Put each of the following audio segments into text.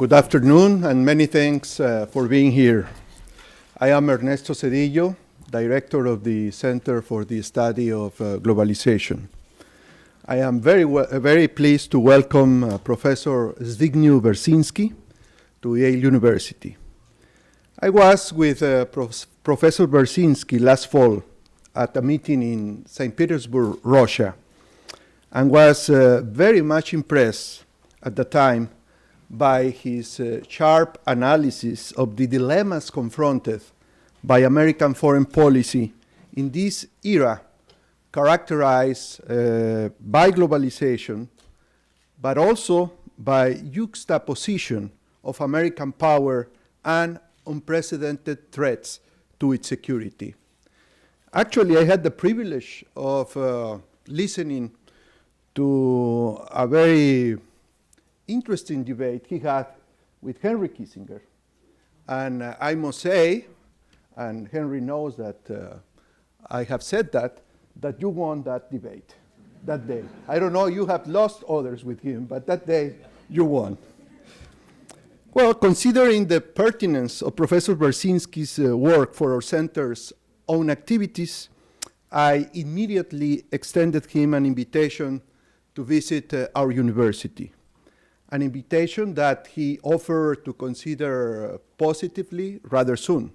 Good afternoon, and many thanks for being here. I am Ernesto Zedillo, Director of the Center for the Study of Globalization. I am very pleased to welcome Professor Zbigniew Brzezinski to Yale University. I was with Professor Brzezinski last fall at a meeting in St. Petersburg, Russia, and was very much impressed at the time by his sharp analysis of the dilemmas confronted by American foreign policy in this era characterized by globalization, but also by juxtaposition of American power and unprecedented threats to its security. Actually, I had the privilege of listening to a very interesting debate he had with Henry Kissinger. And I must say, and Henry knows that I have said that you won that debate that day. I don't know, you have lost others with him, but that day you won. Well, considering the pertinence of Professor Brzezinski's work for our center's own activities, I immediately extended him an invitation to visit our university, an invitation that he offered to consider positively rather soon.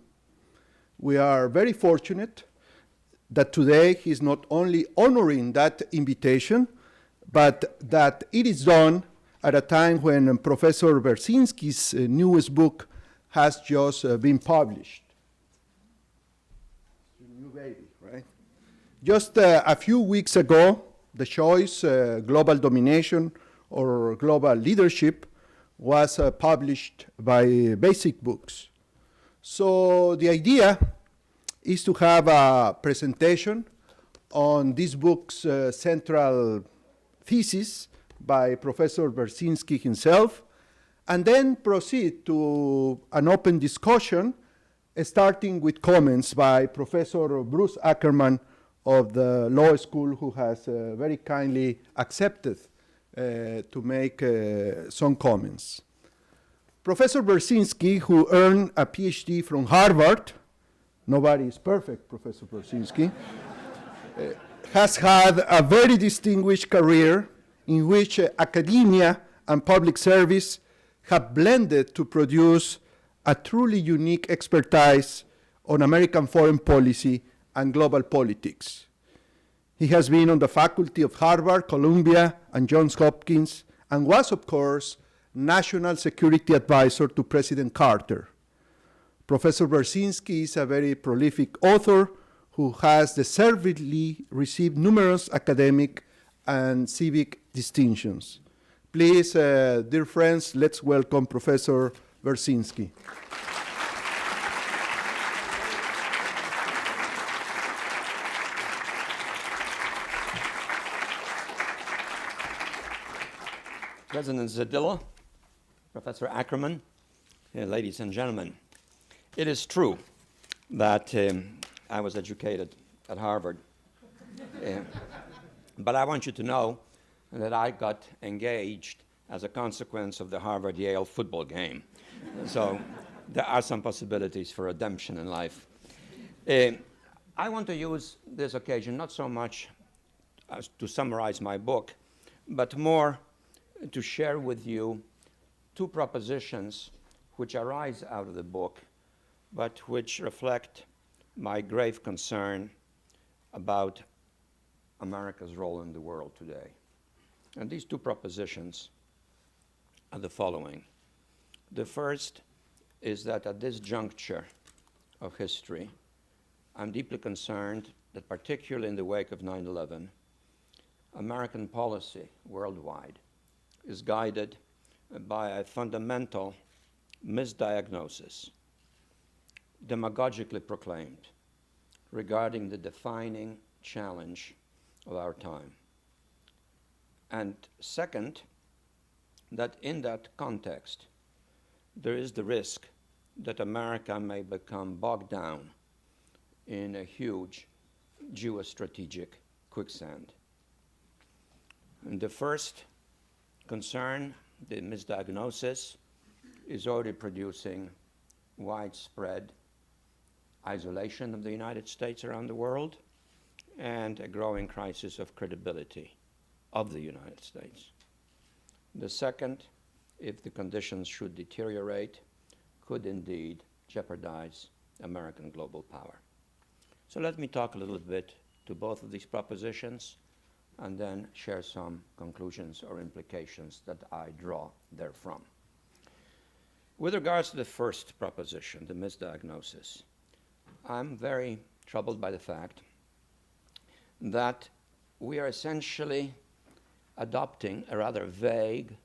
We are very fortunate that today he's not only honoring that invitation, but that it is done at a time when Professor Brzezinski's newest book has just been published. New baby, right? Just a few weeks ago, the choice, Global Domination or Global Leadership, was published by Basic Books. So the idea is to have a presentation on this book's central thesis by Professor Brzezinski himself, and then proceed to an open discussion, starting with comments by Professor Bruce Akerman of the law school, who has very kindly accepted to make some comments. Professor Brzezinski, who earned a PhD from Harvard, nobody is perfect, Professor Brzezinski, has had a very distinguished career in which academia and public service have blended to produce a truly unique expertise on American foreign policy and global politics. He has been on the faculty of Harvard, Columbia, and Johns Hopkins, and was, of course, National Security Advisor to President Carter. Professor Brzezinski is a very prolific author who has deservedly received numerous academic and civic distinctions. Please, dear friends, let's welcome Professor Brzezinski. President Zedillo, Professor Akerman, ladies and gentlemen, it is true that I was educated at Harvard, but I want you to know that I got engaged as a consequence of the Harvard-Yale football game. So there are some possibilities for redemption in life. I want to use this occasion not so much as to summarize my book, but more to share with you two propositions which arise out of the book, but which reflect my grave concern about America's role in the world today. And these two propositions are the following. The first is that at this juncture of history, I'm deeply concerned that particularly in the wake of 9/11, American policy worldwide is guided by a fundamental misdiagnosis, demagogically proclaimed, regarding the defining challenge of our time. And second, that in that context, there is the risk that America may become bogged down in a huge geostrategic quicksand. And the first concern, the misdiagnosis, is already producing widespread isolation of the United States around the world and a growing crisis of credibility of the United States. The second, if the conditions should deteriorate, could indeed jeopardize American global power. So let me talk a little bit to both of these propositions and then share some conclusions or implications that I draw therefrom. With regards to the first proposition, the misdiagnosis, I'm very troubled by the fact that we are essentially adopting a rather vague,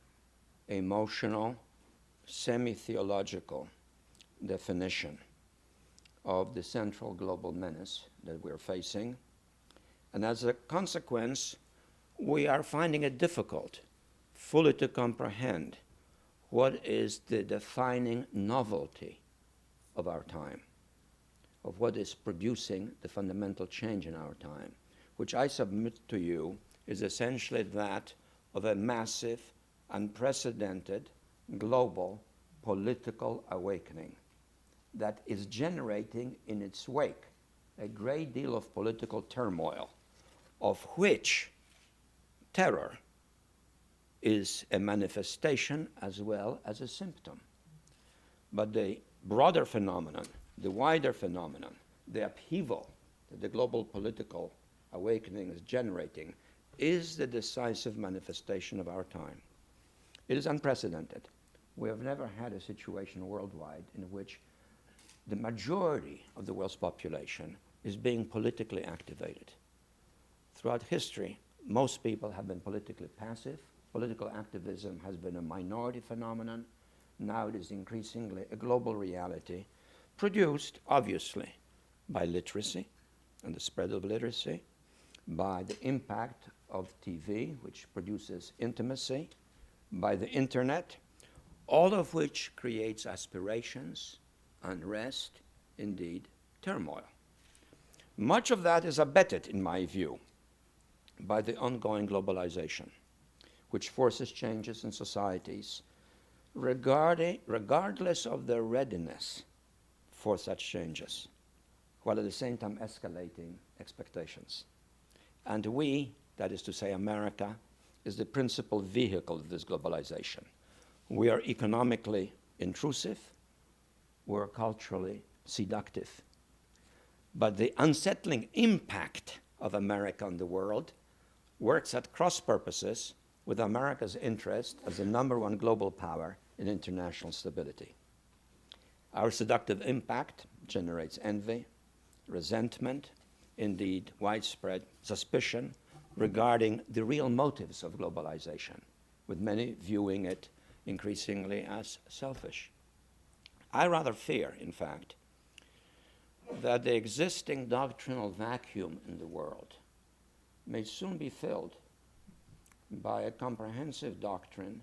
emotional, semi-theological definition of the central global menace that we're facing. And as a consequence, we are finding it difficult fully to comprehend what is the defining novelty of our time, of what is producing the fundamental change in our time, which I submit to you is essentially that of a massive, unprecedented, global political awakening that is generating in its wake a great deal of political turmoil, of which terror is a manifestation as well as a symptom. But the broader phenomenon, the wider phenomenon, the upheaval that the global political awakening is generating is the decisive manifestation of our time. It is unprecedented. We have never had a situation worldwide in which the majority of the world's population is being politically activated. Throughout history, most people have been politically passive. Political activism has been a minority phenomenon. Now it is increasingly a global reality, produced, obviously, by literacy and the spread of literacy, by the impact of TV, which produces intimacy, by the internet, all of which creates aspirations, unrest, indeed, turmoil. Much of that is abetted, in my view, by the ongoing globalization, which forces changes in societies regardless of their readiness for such changes, while at the same time escalating expectations. And we, that is to say America, is the principal vehicle of this globalization. We are economically intrusive, we're culturally seductive. But the unsettling impact of America on the world works at cross purposes with America's interest as the #1 global power in international stability. Our seductive impact generates envy, resentment, indeed widespread suspicion regarding the real motives of globalization, with many viewing it increasingly as selfish. I rather fear, in fact, that the existing doctrinal vacuum in the world may soon be filled by a comprehensive doctrine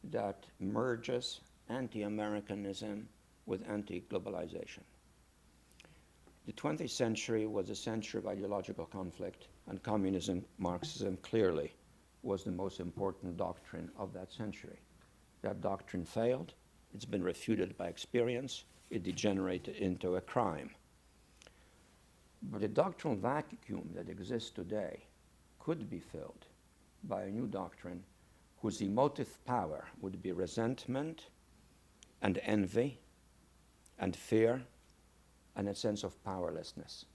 that merges anti-Americanism with anti-globalization. The 20th century was a century of ideological conflict, and communism, Marxism clearly was the most important doctrine of that century. That doctrine failed. It's been refuted by experience. It degenerated into a crime. But the doctrinal vacuum that exists today could be filled by a new doctrine whose emotive power would be resentment and envy and fear and a sense of powerlessness,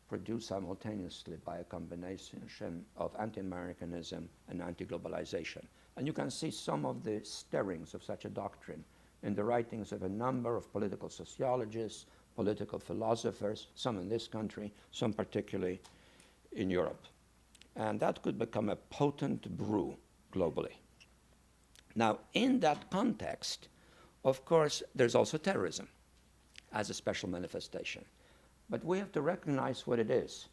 produced simultaneously by a combination of anti-Americanism and anti-globalization. And you can see some of the stirrings of such a doctrine in the writings of a number of political sociologists, political philosophers, some in this country, some particularly in Europe. And that could become a potent brew globally. Now, in that context, of course, there's also terrorism as a special manifestation. But we have to recognize what it is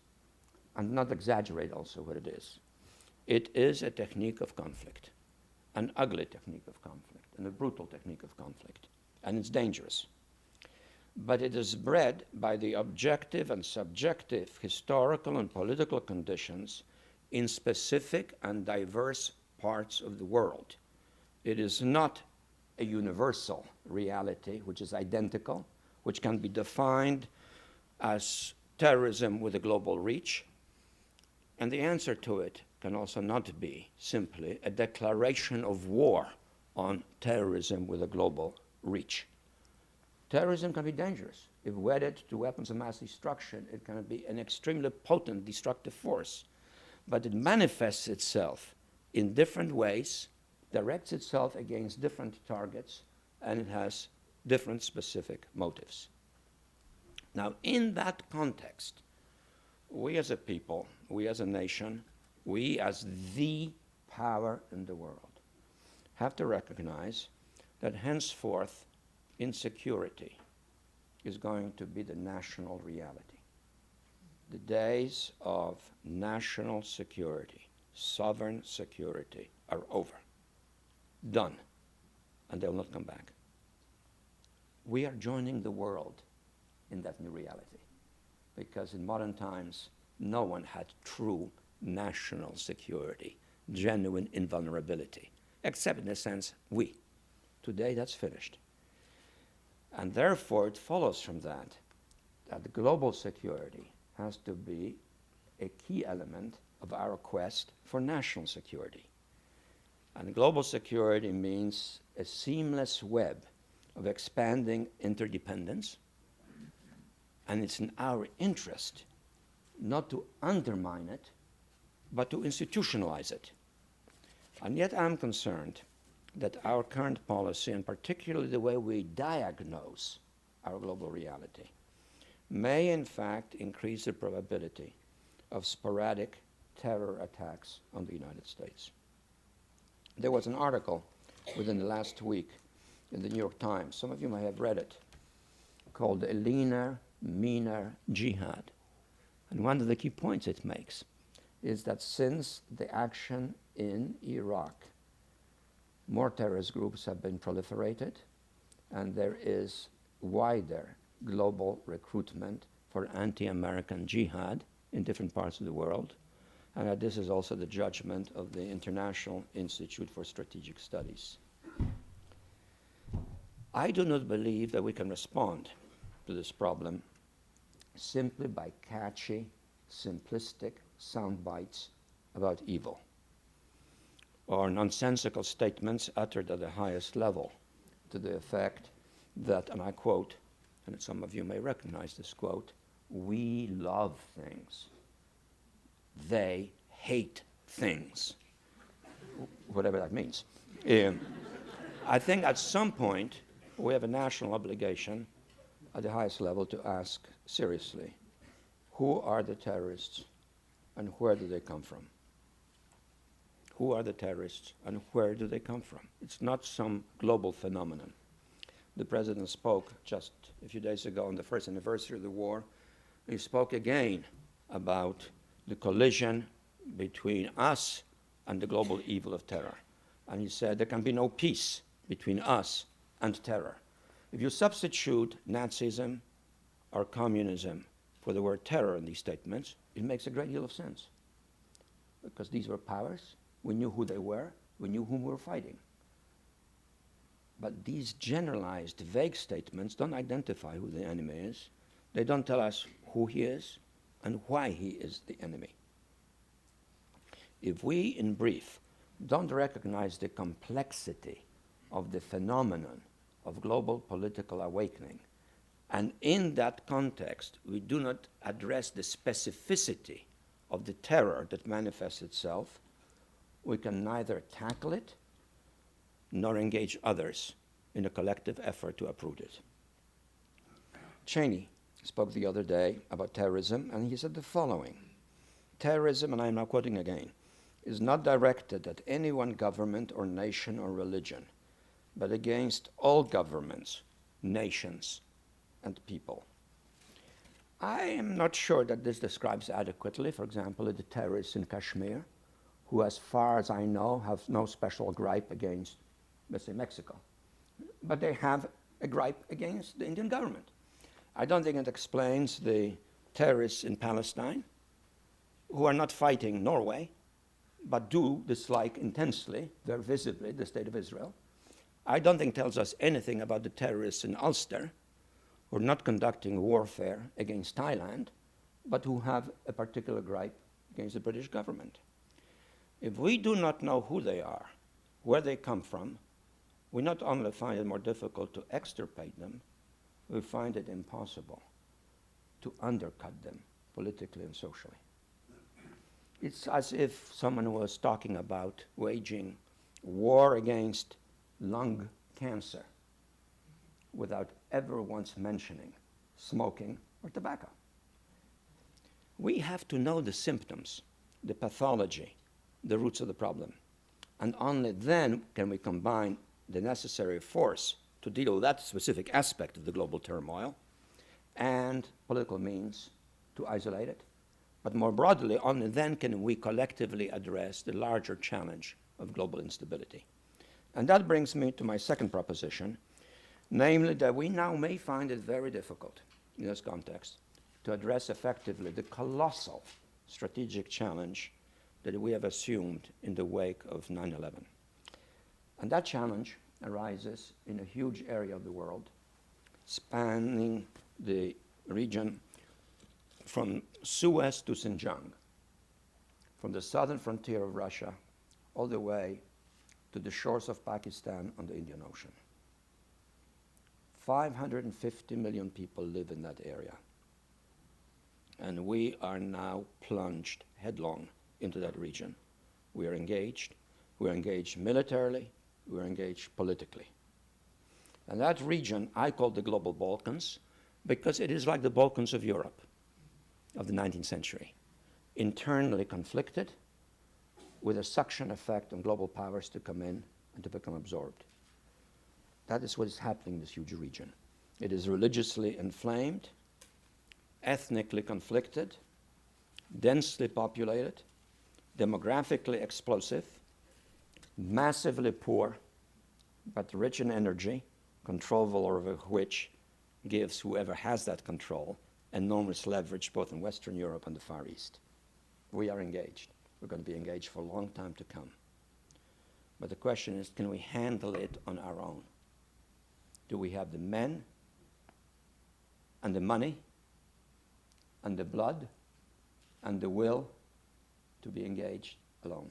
and not exaggerate also what it is. It is a technique of conflict, an ugly technique of conflict, and a brutal technique of conflict, and it's dangerous. But it is bred by the objective and subjective historical and political conditions in specific and diverse parts of the world. It is not a universal reality which is identical, which can be defined as terrorism with a global reach. And the answer to it can also not be simply a declaration of war on terrorism with a global reach. Terrorism can be dangerous. If wedded to weapons of mass destruction, it can be an extremely potent destructive force. But it manifests itself in different ways, directs itself against different targets, and it has different specific motives. Now, in that context, we as a people, we as a nation, we as the power in the world, have to recognize that henceforth insecurity is going to be the national reality. The days of national security, sovereign security, are over, done, and they'll not come back. We are joining the world in that new reality, because in modern times, no one had true national security, genuine invulnerability, except in a sense, we. Today, that's finished. And therefore, it follows from that that global security has to be a key element of our quest for national security. And global security means a seamless web of expanding interdependence, and it's in our interest not to undermine it, but to institutionalize it. And yet I'm concerned that our current policy, and particularly the way we diagnose our global reality, may in fact increase the probability of sporadic terror attacks on the United States. There was an article within the last week in the New York Times, some of you may have read it, called A Leaner, Meaner Jihad. And one of the key points it makes is that since the action in Iraq, more terrorist groups have been proliferated, and there is wider global recruitment for anti-American jihad in different parts of the world, and that this is also the judgment of the International Institute for Strategic Studies. I do not believe that we can respond to this problem simply by catchy, simplistic sound bites about evil, or nonsensical statements uttered at the highest level to the effect that, and I quote, and some of you may recognize this quote, "We love things. They hate things," whatever that means. I think at some point we have a national obligation at the highest level to ask seriously, who are the terrorists and where do they come from? Who are the terrorists and where do they come from? It's not some global phenomenon. The president spoke just a few days ago on the first anniversary of the war. He spoke again about the collision between us and the global evil of terror. And he said there can be no peace between us and terror. If you substitute Nazism or communism for the word terror in these statements, it makes a great deal of sense. Because these were powers, we knew who they were, we knew whom we were fighting. But these generalized, vague statements don't identify who the enemy is. They don't tell us who he is and why he is the enemy. If we, in brief, don't recognize the complexity of the phenomenon of global political awakening, and in that context, we do not address the specificity of the terror that manifests itself, we can neither tackle it nor engage others in a collective effort to uproot it. Cheney spoke the other day about terrorism, and he said the following: terrorism, and I'm now quoting again, is not directed at any one government or nation or religion, but against all governments, nations, and people. I am not sure that this describes adequately, for example, the terrorists in Kashmir, who, as far as I know, have no special gripe against, let's say, Mexico. But they have a gripe against the Indian government. I don't think it explains the terrorists in Palestine, who are not fighting Norway, but do dislike intensely, very visibly, the state of Israel. I don't think tells us anything about the terrorists in Ulster who are not conducting warfare against Thailand, but who have a particular gripe against the British government. If we do not know who they are, where they come from, we not only find it more difficult to extirpate them, we find it impossible to undercut them politically and socially. It's as if someone was talking about waging war against lung cancer without ever once mentioning smoking or tobacco. We have to know the symptoms, the pathology, the roots of the problem, and only then can we combine the necessary force to deal with that specific aspect of the global turmoil and political means to isolate it. But more broadly, only then can we collectively address the larger challenge of global instability. And that brings me to my second proposition, namely that we now may find it very difficult in this context to address effectively the colossal strategic challenge that we have assumed in the wake of 9/11. And that challenge arises in a huge area of the world, spanning the region from Suez to Xinjiang, from the southern frontier of Russia all the way to the shores of Pakistan on the Indian Ocean. 550 million people live in that area. And we are now plunged headlong into that region. We are engaged. We are engaged militarily. We are engaged politically. And that region I call the global Balkans because it is like the Balkans of Europe of the 19th century, internally conflicted with a suction effect on global powers to come in and to become absorbed. That is what is happening in this huge region. It is religiously inflamed, ethnically conflicted, densely populated, demographically explosive, massively poor, but rich in energy, control over which gives whoever has that control enormous leverage both in Western Europe and the Far East. We are engaged. We're going to be engaged for a long time to come. But the question is, can we handle it on our own? Do we have the men and the money and the blood and the will to be engaged alone?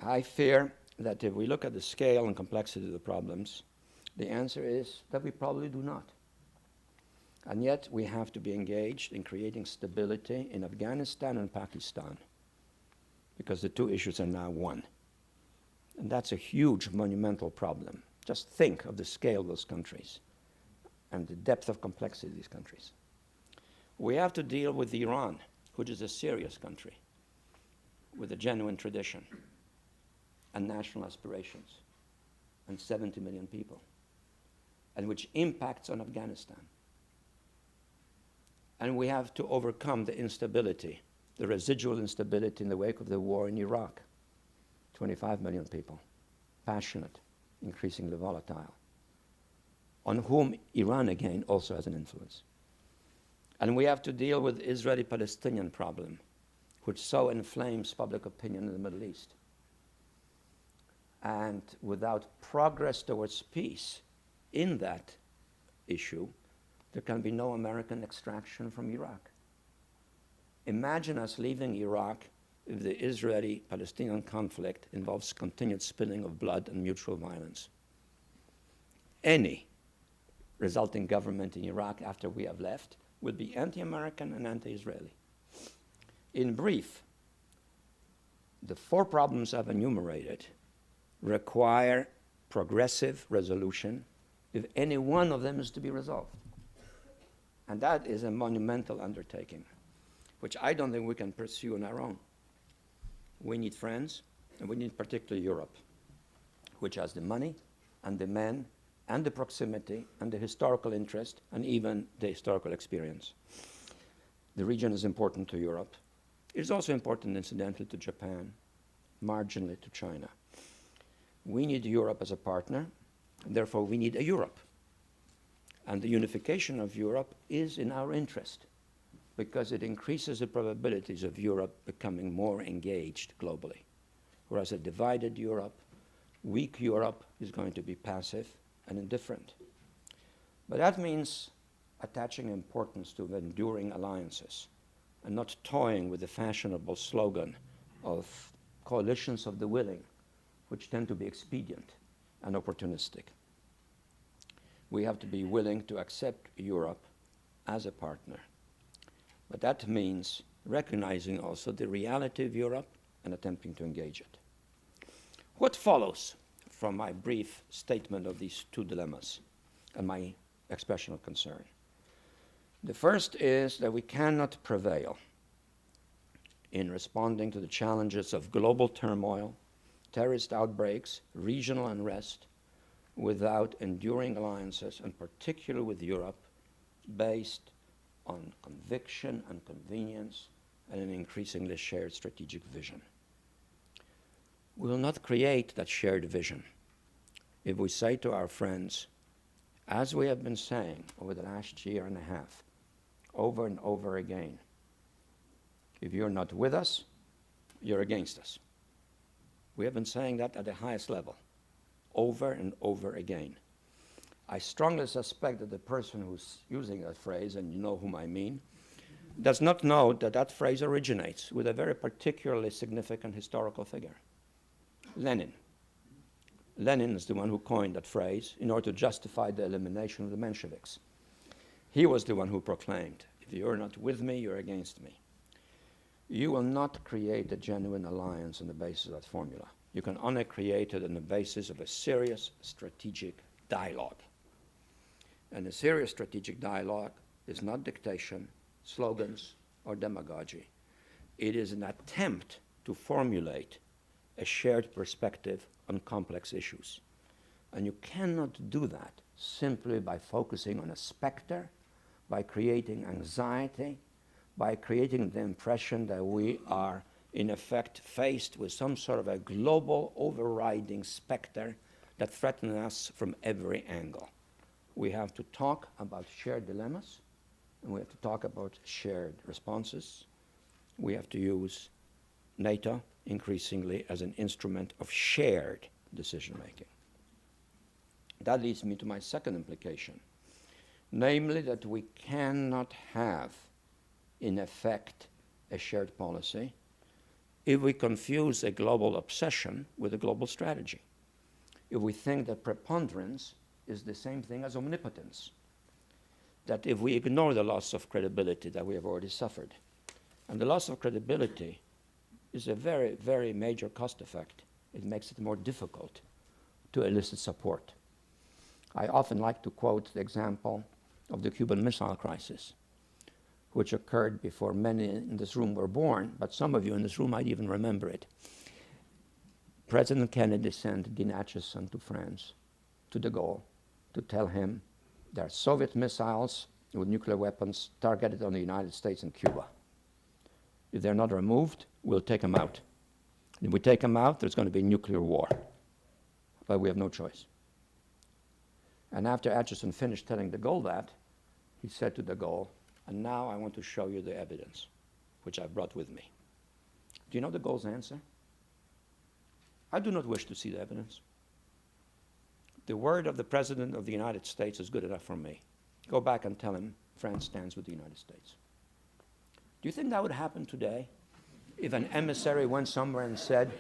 I fear that if we look at the scale and complexity of the problems, the answer is that we probably do not. And yet we have to be engaged in creating stability in Afghanistan and Pakistan because the two issues are now one. And that's a huge, monumental problem. Just think of the scale of those countries and the depth of complexity of these countries. We have to deal with Iran, which is a serious country with a genuine tradition and national aspirations and 70 million people, and which impacts on Afghanistan. And we have to overcome the instability, the residual instability in the wake of the war in Iraq. 25 million people, passionate, increasingly volatile, on whom Iran again also has an influence. And we have to deal with the Israeli-Palestinian problem, which so inflames public opinion in the Middle East. And without progress towards peace in that issue, there can be no American extraction from Iraq. Imagine us leaving Iraq if the Israeli-Palestinian conflict involves continued spilling of blood and mutual violence. Any resulting government in Iraq after we have left will be anti-American and anti-Israeli. In brief, the four problems I've enumerated require progressive resolution if any one of them is to be resolved. And that is a monumental undertaking, which I don't think we can pursue on our own. We need friends, and we need particularly Europe, which has the money and the men and the proximity and the historical interest and even the historical experience. The region is important to Europe. It is also important, incidentally, to Japan, marginally to China. We need Europe as a partner, and therefore we need a Europe. And the unification of Europe is in our interest because it increases the probabilities of Europe becoming more engaged globally. Whereas a divided Europe Weak Europe is going to be passive and indifferent. But that means attaching importance to enduring alliances and not toying with the fashionable slogan of coalitions of the willing, which tend to be expedient and opportunistic. We have to be willing to accept Europe as a partner. But that means recognizing also the reality of Europe and attempting to engage it. What follows from my brief statement of these two dilemmas and my expression of concern? The first is that we cannot prevail in responding to the challenges of global turmoil, terrorist outbreaks, regional unrest, without enduring alliances, and particularly with Europe, based on conviction and convenience and an increasingly shared strategic vision. We will not create that shared vision if we say to our friends, as we have been saying over the last year and a half, over and over again, if you're not with us, you're against us. We have been saying that at the highest level, over and over again. I strongly suspect that the person who's using that phrase, and you know whom I mean, does not know that that phrase originates with a very particularly significant historical figure, Lenin. Lenin is the one who coined that phrase in order to justify the elimination of the Mensheviks. He was the one who proclaimed, if you're not with me, you're against me. You will not create a genuine alliance on the basis of that formula. You can only create it on the basis of a serious strategic dialogue. And a serious strategic dialogue is not dictation, slogans, or demagogy. It is an attempt to formulate a shared perspective on complex issues. And you cannot do that simply by focusing on a specter, by creating anxiety, by creating the impression that we are, in effect, faced with some sort of a global overriding specter that threatens us from every angle. We have to talk about shared dilemmas, and we have to talk about shared responses. We have to use NATO increasingly as an instrument of shared decision-making. That leads me to my second implication, namely that we cannot have, in effect, a shared policy if we confuse a global obsession with a global strategy. If we think that preponderance is the same thing as omnipotence, that if we ignore the loss of credibility that we have already suffered, and the loss of credibility is a very, very major cost effect. It makes it more difficult to elicit support. I often like to quote the example of the Cuban Missile Crisis, which occurred before many in this room were born, but some of you in this room might even remember it. President Kennedy sent Dean Acheson to France, to de Gaulle, to tell him there are Soviet missiles with nuclear weapons targeted on the United States and Cuba. If they're not removed, we'll take them out. If we take them out, there's going to be nuclear war. But we have no choice. And after Acheson finished telling de Gaulle that, he said to de Gaulle, and now I want to show you the evidence, which I brought with me. Do you know de Gaulle's answer? I do not wish to see the evidence. The word of the President of the United States is good enough for me. Go back and tell him France stands with the United States. Do you think that would happen today if an emissary went somewhere and said,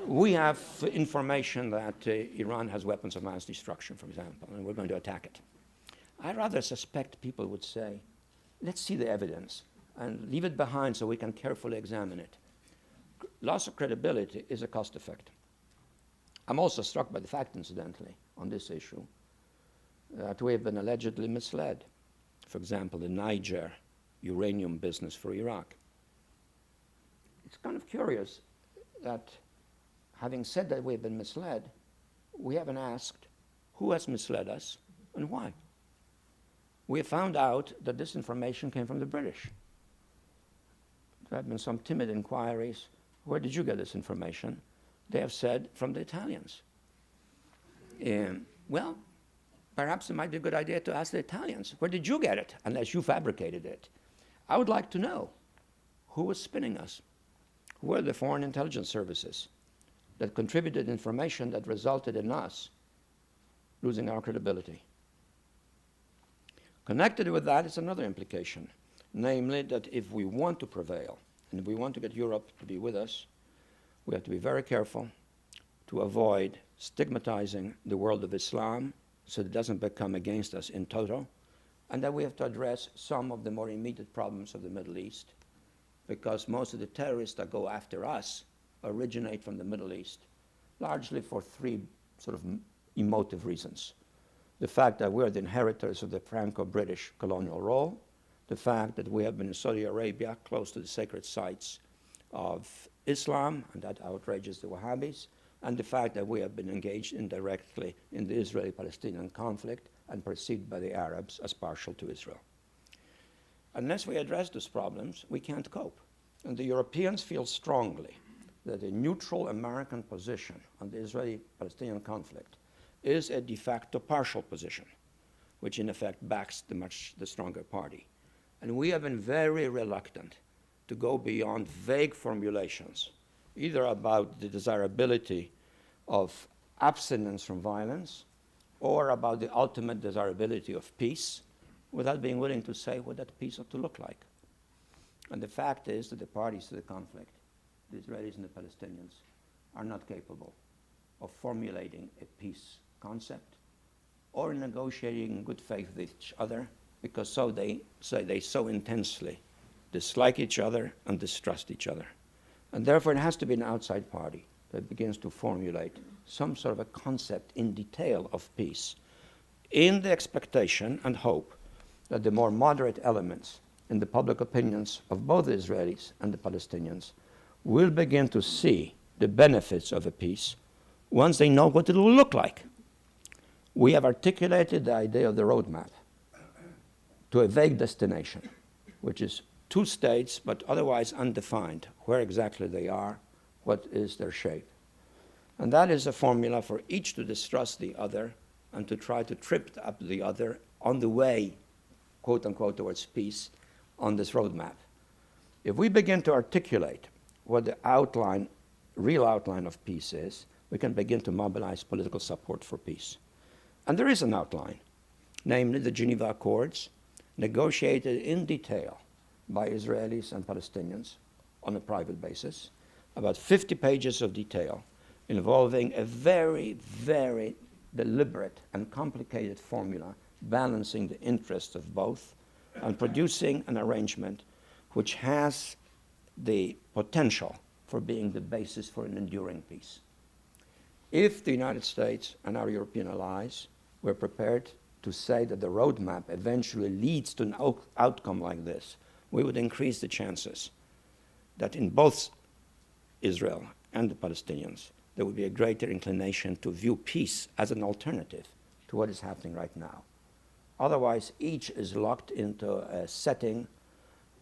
we have information that Iran has weapons of mass destruction, for example, and we're going to attack it? I rather suspect people would say, let's see the evidence and leave it behind so we can carefully examine it. Loss of credibility is a cost effect. I'm also struck by the fact, incidentally, on this issue, that we have been allegedly misled. For example, the Niger uranium business for Iraq. It's kind of curious that, having said that we've been misled, we haven't asked who has misled us and why. We have found out that this information came from the British. There have been some timid inquiries. Where did you get this information? They have said, from the Italians. Well, perhaps it might be a good idea to ask the Italians, where did you get it, unless you fabricated it? I would like to know who was spinning us. Who were the foreign intelligence services? that contributed information that resulted in us losing our credibility. Connected with that is another implication, namely that if we want to prevail and if we want to get Europe to be with us, we have to be very careful to avoid stigmatizing the world of Islam so it doesn't become against us in toto, and that we have to address some of the more immediate problems of the Middle East, because most of the terrorists that go after us originate from the Middle East, largely for three sort of emotive reasons. The fact that we're the inheritors of the Franco-British colonial role, the fact that we have been in Saudi Arabia close to the sacred sites of Islam, and that outrages the Wahhabis, and the fact that we have been engaged indirectly in the Israeli-Palestinian conflict and perceived by the Arabs as partial to Israel. Unless we address those problems, we can't cope. And the Europeans feel strongly that a neutral American position on the Israeli-Palestinian conflict is a de facto partial position, which in effect backs the stronger party. And we have been very reluctant to go beyond vague formulations, either about the desirability of abstinence from violence or about the ultimate desirability of peace, without being willing to say what that peace ought to look like. And the fact is that the parties to the conflict, the Israelis and the Palestinians, are not capable of formulating a peace concept or negotiating in good faith with each other, because so they say they so intensely dislike each other and distrust each other. And therefore it has to be an outside party that begins to formulate some sort of a concept in detail of peace, in the expectation and hope that the more moderate elements in the public opinions of both the Israelis and the Palestinians will begin to see the benefits of a peace once they know what it will look like. We have articulated the idea of the roadmap to a vague destination, which is two states, but otherwise undefined, where exactly they are, what is their shape. And that is a formula for each to distrust the other and to try to trip up the other on the way, quote unquote, towards peace on this roadmap. If we begin to articulate what the outline, real outline of peace is, we can begin to mobilize political support for peace. And there is an outline, namely the Geneva Accords, negotiated in detail by Israelis and Palestinians on a private basis, about 50 pages of detail involving a very, very deliberate and complicated formula balancing the interests of both and producing an arrangement which has the potential for being the basis for an enduring peace. If the United States and our European allies were prepared to say that the roadmap eventually leads to an outcome like this, we would increase the chances that in both Israel and the Palestinians, there would be a greater inclination to view peace as an alternative to what is happening right now. Otherwise, each is locked into a setting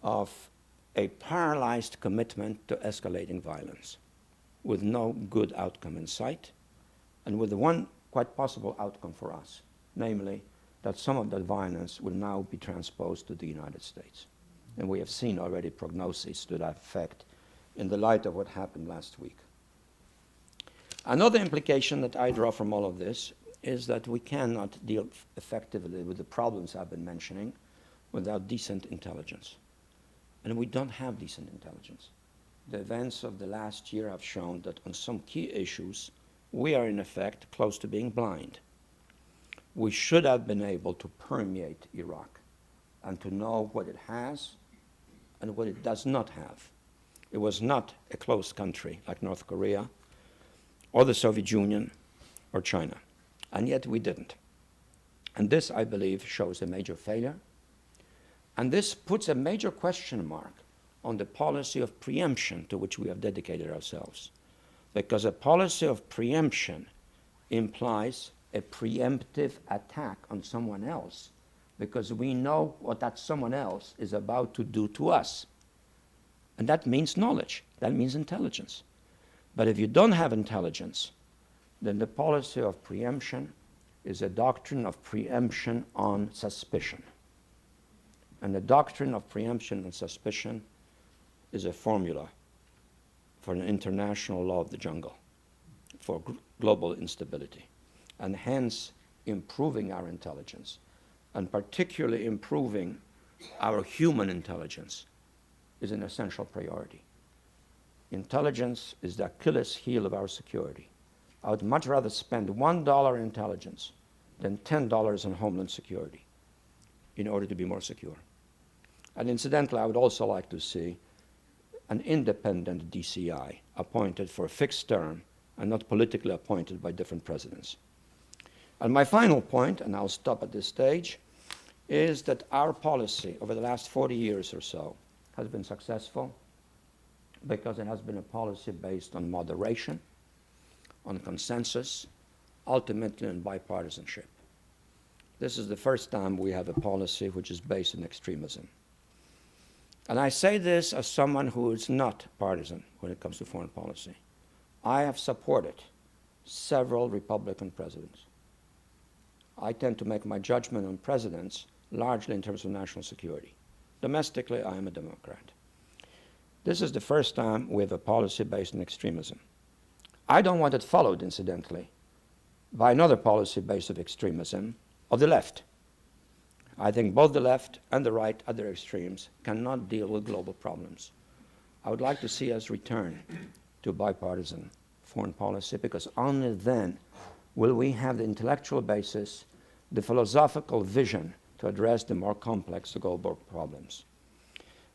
of a paralyzed commitment to escalating violence with no good outcome in sight, and with the one quite possible outcome for us, namely that some of that violence will now be transposed to the United States. And we have seen already prognoses to that effect in the light of what happened last week. Another implication that I draw from all of this is that we cannot deal effectively with the problems I've been mentioning without decent intelligence. And we don't have decent intelligence. The events of the last year have shown that on some key issues, we are in effect close to being blind. We should have been able to permeate Iraq and to know what it has and what it does not have. It was not a closed country like North Korea or the Soviet Union or China, and yet we didn't. And this, I believe, shows a major failure. And this puts a major question mark on the policy of preemption to which we have dedicated ourselves. Because a policy of preemption implies a preemptive attack on someone else, because we know what that someone else is about to do to us. And that means knowledge, that means intelligence. But if you don't have intelligence, then the policy of preemption is a doctrine of preemption on suspicion. And the doctrine of preemption on suspicion is a formula for an international law of the jungle. for global instability, and hence improving our intelligence, and particularly improving our human intelligence, is an essential priority. Intelligence is the Achilles heel of our security. I would much rather spend $1 in intelligence than $10 on homeland security in order to be more secure. And incidentally, I would also like to see an independent DCI appointed for a fixed term and not politically appointed by different presidents. And my final point, and I'll stop at this stage, is that our policy over the last 40 years or so has been successful because it has been a policy based on moderation, on consensus, ultimately on bipartisanship. This is the first time we have a policy which is based on extremism. And I say this as someone who is not partisan when it comes to foreign policy. I have supported several Republican presidents. I tend to make my judgment on presidents largely in terms of national security. Domestically, I am a Democrat. This is the first time we have a policy based on extremism. I don't want it followed, incidentally, by another policy based on extremism of the left. I think both the left and the right at their extremes cannot deal with global problems. I would like to see us return to bipartisan foreign policy, because only then will we have the intellectual basis, the philosophical vision to address the more complex global problems.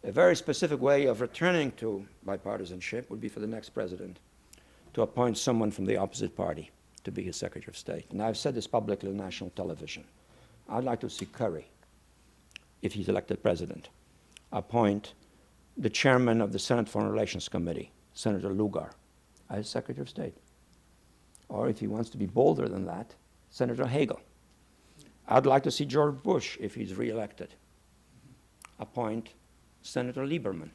A very specific way of returning to bipartisanship would be for the next president to appoint someone from the opposite party to be his Secretary of State. And I've said this publicly on national television. I'd like to see Kerry, if he's elected president, appoint the chairman of the Senate Foreign Relations Committee, Senator Lugar, as Secretary of State. Or if he wants to be bolder than that, Senator Hagel. I'd like to see George Bush, if he's reelected, appoint Senator Lieberman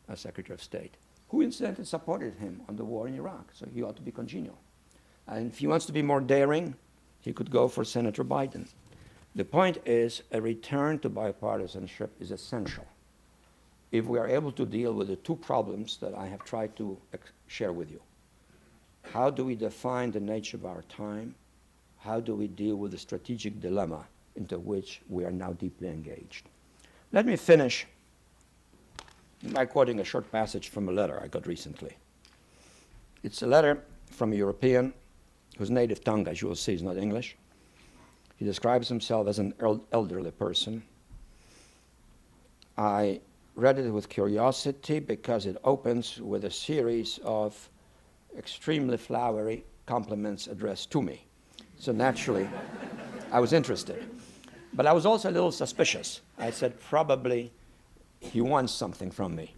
as Secretary of State, who incidentally supported him on the war in Iraq, so he ought to be congenial. And if he wants to be more daring, he could go for Senator Biden. The point is, a return to bipartisanship is essential if we are able to deal with the two problems that I have tried to share with you. How do we define the nature of our time? How do we deal with the strategic dilemma into which we are now deeply engaged? Let me finish by quoting a short passage from a letter I got recently. It's a letter from a European whose native tongue, as you will see, is not English. He describes himself as an elderly person. I read it with curiosity because it opens with a series of extremely flowery compliments addressed to me. So naturally, I was interested. But I was also a little suspicious. I said, probably he wants something from me.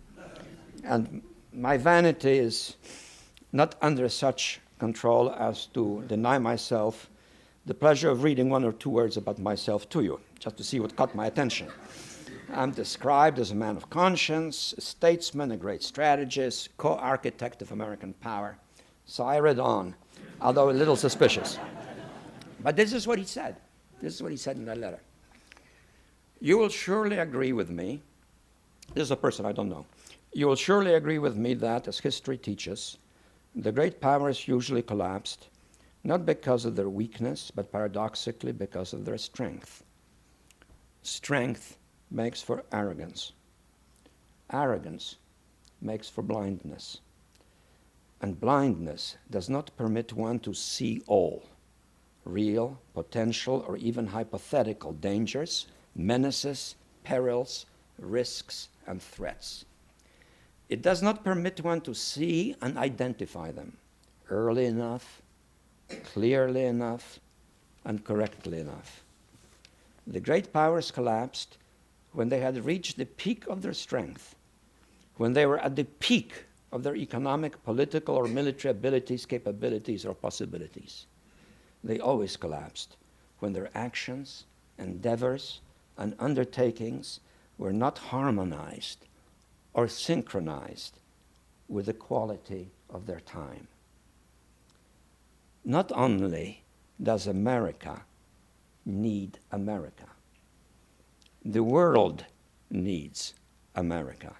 And my vanity is not under such control as to deny myself the pleasure of reading one or two words about myself to you, just to see what caught my attention. I'm described as a man of conscience, a statesman, a great strategist, co-architect of American power. So I read on, although a little suspicious. But this is what he said. This is what he said in that letter. You will surely agree with me, this is a person I don't know, you will surely agree with me that, as history teaches, the great powers usually collapsed, not because of their weakness, but paradoxically because of their strength. Strength makes for arrogance. Arrogance makes for blindness. And blindness does not permit one to see all real, potential, or even hypothetical dangers, menaces, perils, risks, and threats. It does not permit one to see and identify them early enough, clearly enough, and correctly enough. The great powers collapsed when they had reached the peak of their strength, when they were at the peak of their economic, political, or military abilities, capabilities, or possibilities. They always collapsed when their actions, endeavors, and undertakings were not harmonized or synchronized with the quality of their time. Not only does America need America, the world needs America.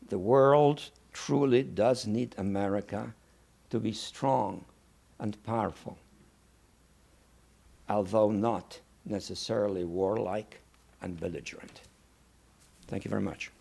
The world truly does need America to be strong and powerful, although not necessarily warlike and belligerent. Thank you very much.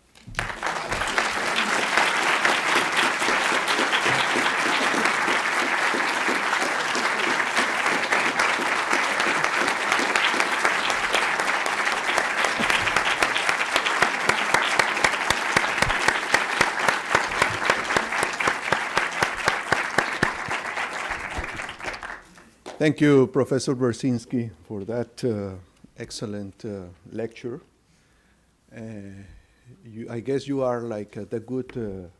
Thank you, Professor Brzezinski, for that excellent lecture. I guess you are like the good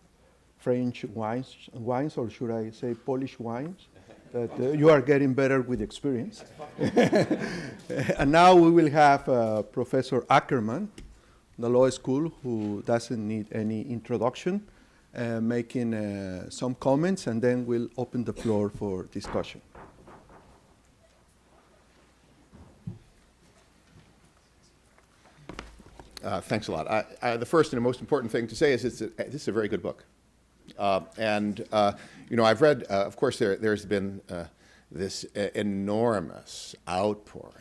French wines, or should I say Polish wines, that you are getting better with experience. And now we will have Professor Akerman, the law school, who doesn't need any introduction, making some comments, and then we'll open the floor for discussion. Thanks a lot. The first and most important thing to say is this is a very good book. You know, I've read, of course, there's been this enormous outpouring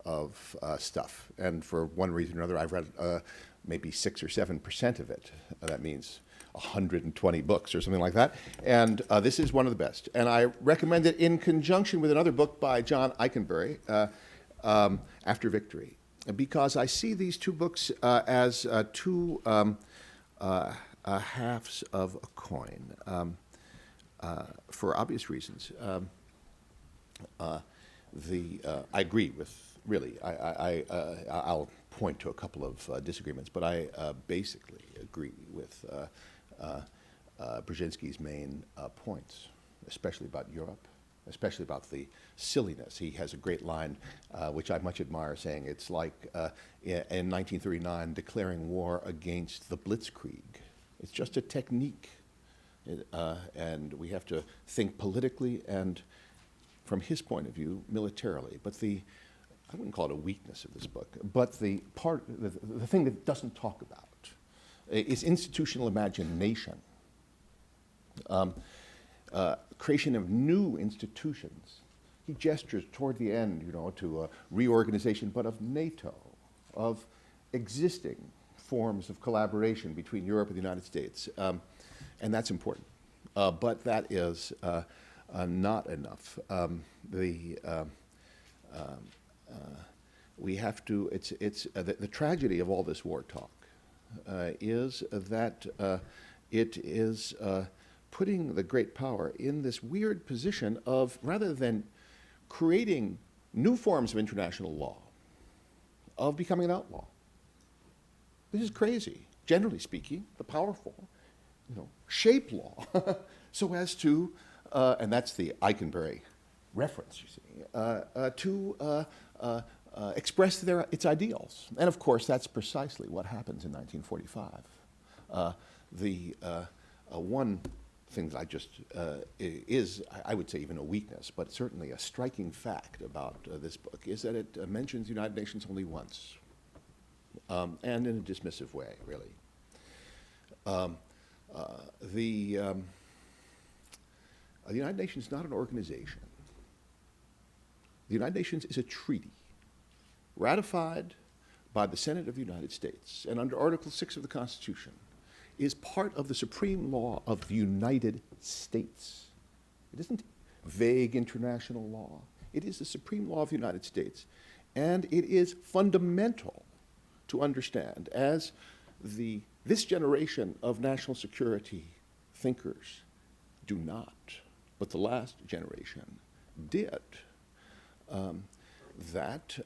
of stuff. And for one reason or another, I've read maybe 6 or 7% of it. That means 120 books or something like that. And this is one of the best. And I recommend it in conjunction with another book by John Eikenberry, After Victory, because I see these two books as two halves of a coin, for obvious reasons. I agree with, really, I'll point to a couple of disagreements, but I basically agree with Brzezinski's main points, especially about Europe, especially about the silliness. He has a great line, which I much admire, saying it's like in 1939 declaring war against the Blitzkrieg. It's just a technique, and we have to think politically and, from his point of view, militarily. But I wouldn't call it a weakness of this book, but the thing that it doesn't talk about is institutional imagination. Creation of new institutions. He gestures toward the end, you know, to a reorganization, but of NATO, of existing forms of collaboration between Europe and the United States, and that's important. But that is not enough. We have to. It's the tragedy of all this war talk is that it is putting the great power in this weird position of, rather than creating new forms of international law, of becoming an outlaw. This is crazy. Generally speaking, the powerful, you know, shape law so as to, and that's the Eikenberry reference, you see, to express its ideals. And of course, that's precisely what happens in 1945. One thing that is, I would say, even a weakness, but certainly a striking fact about this book is that it mentions the United Nations only once, and in a dismissive way, really. The United Nations is not an organization. The United Nations is a treaty ratified by the Senate of the United States, and under Article 6 of the Constitution, is part of the supreme law of the United States. It isn't vague international law. It is the supreme law of the United States. And it is fundamental to understand, as this generation of national security thinkers do not, but the last generation did, that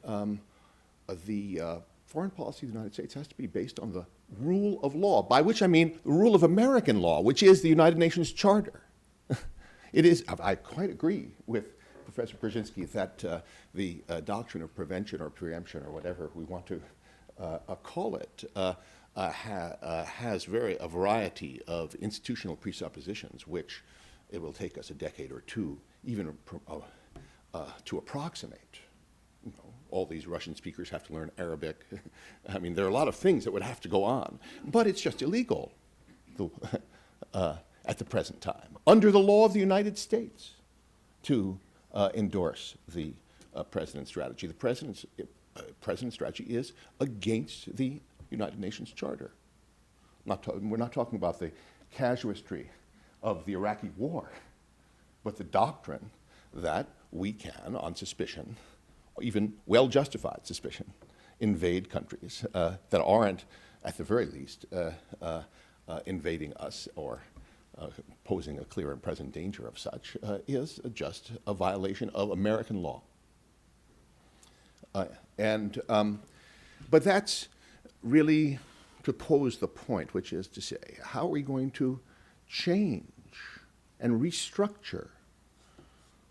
the foreign policy of the United States has to be based on the rule of law, by which I mean the rule of American law, which is the United Nations Charter. It is, I quite agree with Professor Brzezinski that the doctrine of prevention or preemption, or whatever we want to call it, has a variety of institutional presuppositions, which it will take us a decade or two even to approximate. You know, all these Russian speakers have to learn Arabic. I mean, there are a lot of things that would have to go on, but it's just illegal. at the present time, under the law of the United States, to endorse the president's strategy. The president's strategy is against the United Nations Charter. We're not talking about the casuistry of the Iraqi war, but the doctrine that we can, on suspicion, even well-justified suspicion, invade countries that aren't, at the very least, invading us or posing a clear and present danger of such, is just a violation of American law. But that's really to pose the point, which is to say, how are we going to change and restructure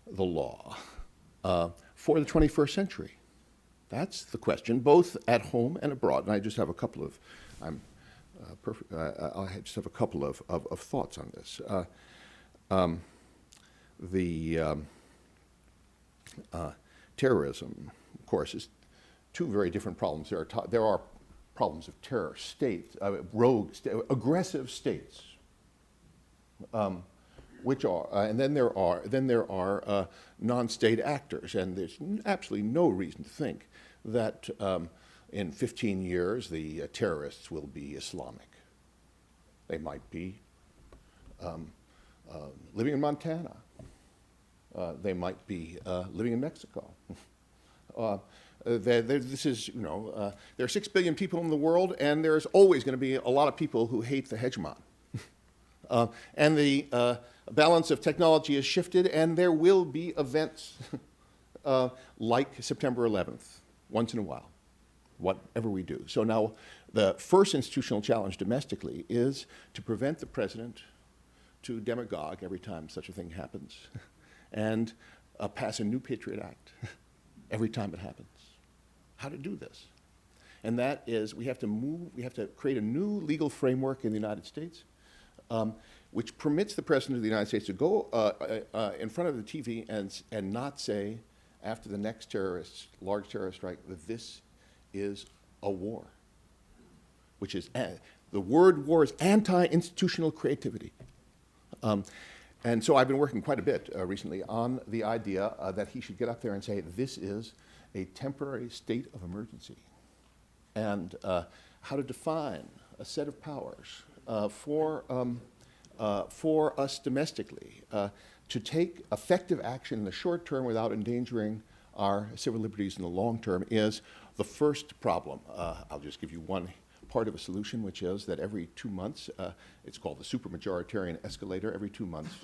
the law for the 21st century? That's the question, both at home and abroad. And I just have a couple of, I just have a couple of thoughts on this. Terrorism, of course, is two very different problems. There are problems of terror, states, rogue, aggressive states, which are, and then there are non-state actors, and there's absolutely no reason to think that in 15 years the terrorists will be Islamic. They might be living in Montana. They might be living in Mexico. This is, you know, there are 6 billion people in the world, and there's always going to be a lot of people who hate the hegemon. And the balance of technology has shifted, and there will be events like September 11th, once in a while, whatever we do. So now the first institutional challenge domestically is to prevent the president to demagogue every time such a thing happens and pass a new Patriot Act every time it happens. How to do this? And that is, we have to create a new legal framework in the United States which permits the President of the United States to go in front of the TV and not say, after the next large terrorist strike, that this is a war, which is, the word war is anti-institutional creativity. And so I've been working quite a bit recently on the idea that he should get up there and say, this is a temporary state of emergency, and how to define a set of powers for us domestically to take effective action in the short term without endangering our civil liberties in the long term is the first problem. I'll just give you one part of a solution, which is that every 2 months, it's called the supermajoritarian escalator, every 2 months,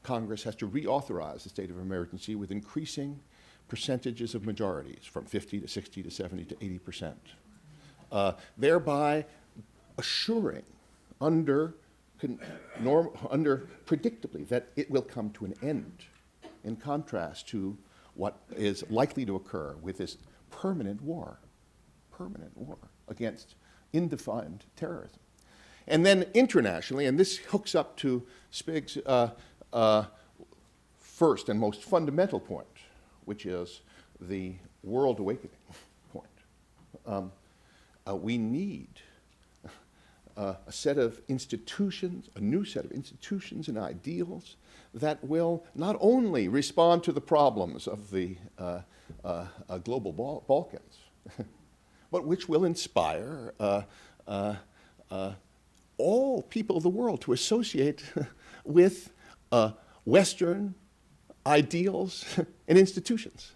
Congress has to reauthorize the state of emergency with increasing percentages of majorities from 50 to 60 to 70 to 80%, thereby assuring predictably that it will come to an end, in contrast to what is likely to occur with this permanent war against indefined terrorism. And then internationally, and this hooks up to Spig's first and most fundamental point, which is the world awakening point. We need a set of institutions, a new set of institutions and ideals that will not only respond to the problems of the global Balkans, but which will inspire all people of the world to associate with Western ideals and institutions.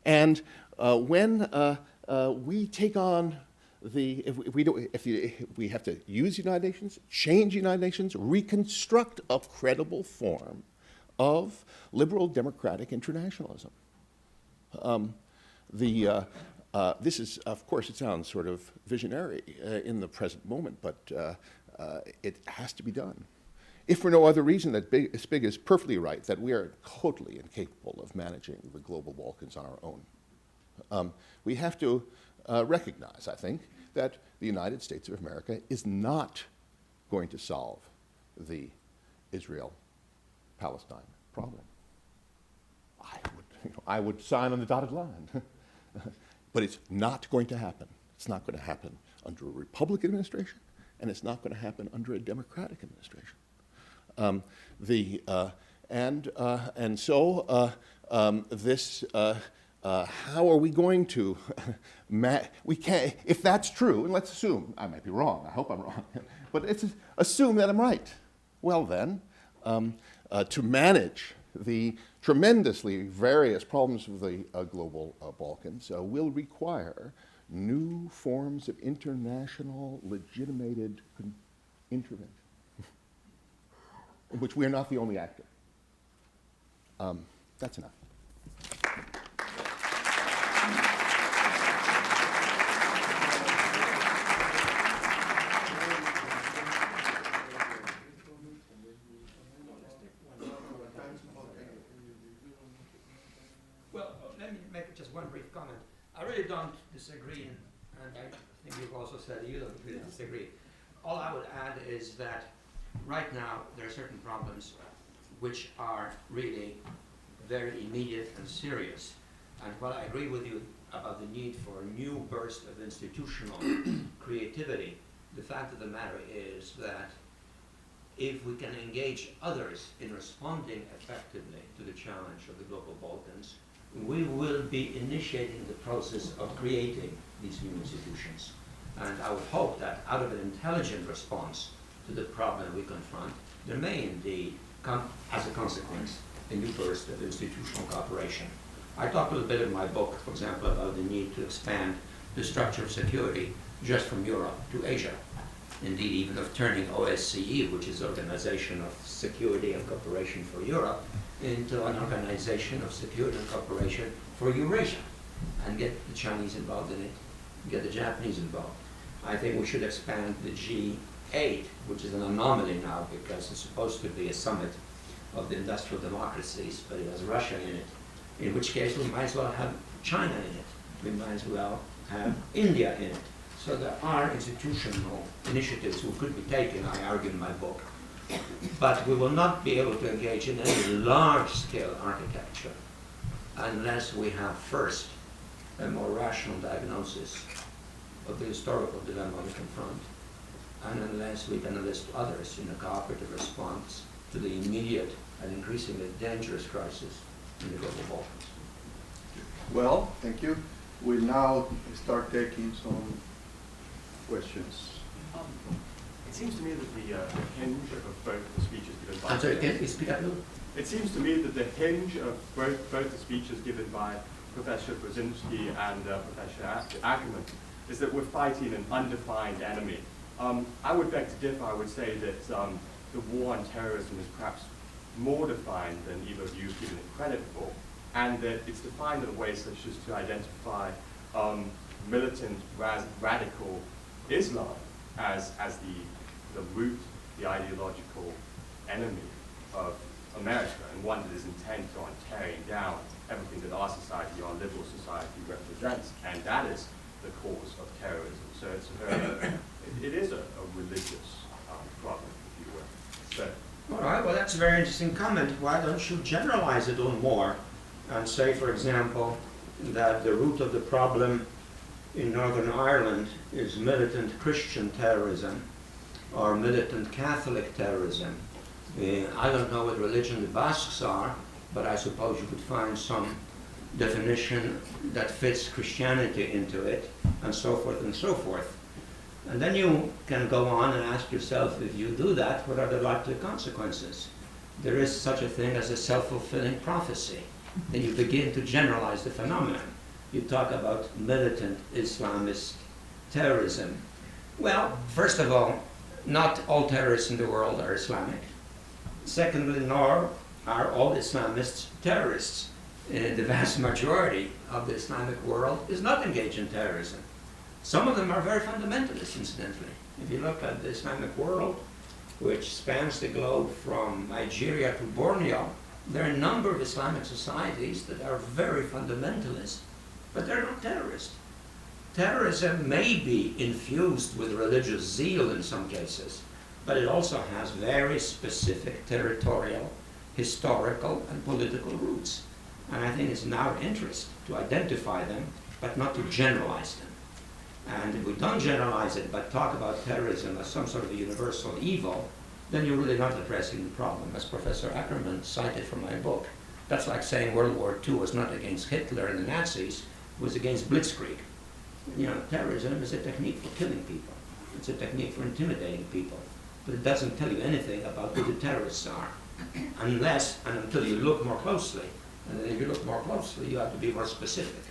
And when we take on if we have to use the United Nations, change the United Nations, reconstruct a credible form of liberal democratic internationalism. This is, of course, it sounds sort of visionary in the present moment, but it has to be done. If for no other reason that Spig is perfectly right, that we are totally incapable of managing the global Balkans on our own. We have to recognize, I think, that the United States of America is not going to solve the Israel-Palestine problem. I would sign on the dotted line. But it's not going to happen. It's not going to happen under a Republican administration, and it's not going to happen under a Democratic administration. How are we going to, we can't, if that's true, and let's assume, I might be wrong, I hope I'm wrong, but assume that I'm right. Well then, to manage the tremendously various problems of the global Balkans will require new forms of international legitimated intervention, in which we are not the only actor. That's enough. Well, let me make just one brief comment. I really don't disagree, and I think you've also said you don't really disagree. All I would add is that right now there are certain problems which are really very immediate and serious. And while I agree with you about the need for a new burst of institutional creativity, the fact of the matter is that if we can engage others in responding effectively to the challenge of the global Balkans, we will be initiating the process of creating these new institutions. And I would hope that out of an intelligent response to the problem we confront, there may indeed come, as a consequence, a new burst of institutional cooperation. I talk a little bit in my book, for example, about the need to expand the structure of security just from Europe to Asia. Indeed, even of turning OSCE, which is Organization of Security and Cooperation for Europe, into an organization of security and cooperation for Eurasia, and get the Chinese involved in it, get the Japanese involved. I think we should expand the G8, which is an anomaly now because it's supposed to be a summit of the industrial democracies, but it has Russia in it, in which case we might as well have China in it. We might as well have India in it. So there are institutional initiatives we could be taking, I argue in my book. But we will not be able to engage in any large-scale architecture unless we have first a more rational diagnosis of the historical dilemma we confront, and unless we can enlist others in a cooperative response to the immediate and increasingly dangerous crisis in the global Balkans. Well, thank you. We'll now start taking some questions. It seems to me that the hinge of both the speeches given by... I'm sorry, can you speak up a little? It seems to me that the hinge of both the speeches given by Professor Brzezinski and Professor Akerman is that we're fighting an undefined enemy. I would beg to differ. I would say that the war on terrorism is perhaps more defined than either of you have given it credit for, and that it's defined in ways such as to identify militant radical Islam as the root, the ideological enemy of America, and one that is intent on tearing down everything that our society, our liberal society, represents, and that is the cause of terrorism. So it's a very, it is a religious problem, if you will. So, all right, well, that's a very interesting comment. Why don't you generalize it a little more and say, for example, that the root of the problem in Northern Ireland is militant Christian terrorism or militant Catholic terrorism. I don't know what religion the Basques are, but I suppose you could find some definition that fits Christianity into it, and so forth and so forth. And then you can go on and ask yourself, if you do that, what are the likely consequences? There is such a thing as a self-fulfilling prophecy. Then you begin to generalize the phenomenon. You talk about militant Islamist terrorism. Well, first of all, not all terrorists in the world are Islamic. Secondly, nor are all Islamists terrorists. The vast majority of the Islamic world is not engaged in terrorism. Some of them are very fundamentalist, incidentally. If you look at the Islamic world, which spans the globe from Nigeria to Borneo, there are a number of Islamic societies that are very fundamentalist, but they're not terrorists. Terrorism may be infused with religious zeal in some cases, but it also has very specific territorial, historical, and political roots. And I think it's in our interest to identify them, but not to generalize them. And if we don't generalize it, but talk about terrorism as some sort of a universal evil, then you're really not addressing the problem, as Professor Akerman cited from my book. That's like saying World War II was not against Hitler and the Nazis, it was against Blitzkrieg. You know, terrorism is a technique for killing people. It's a technique for intimidating people. But it doesn't tell you anything about who the terrorists are, unless and until you look more closely. And then if you look more closely, you have to be more specific.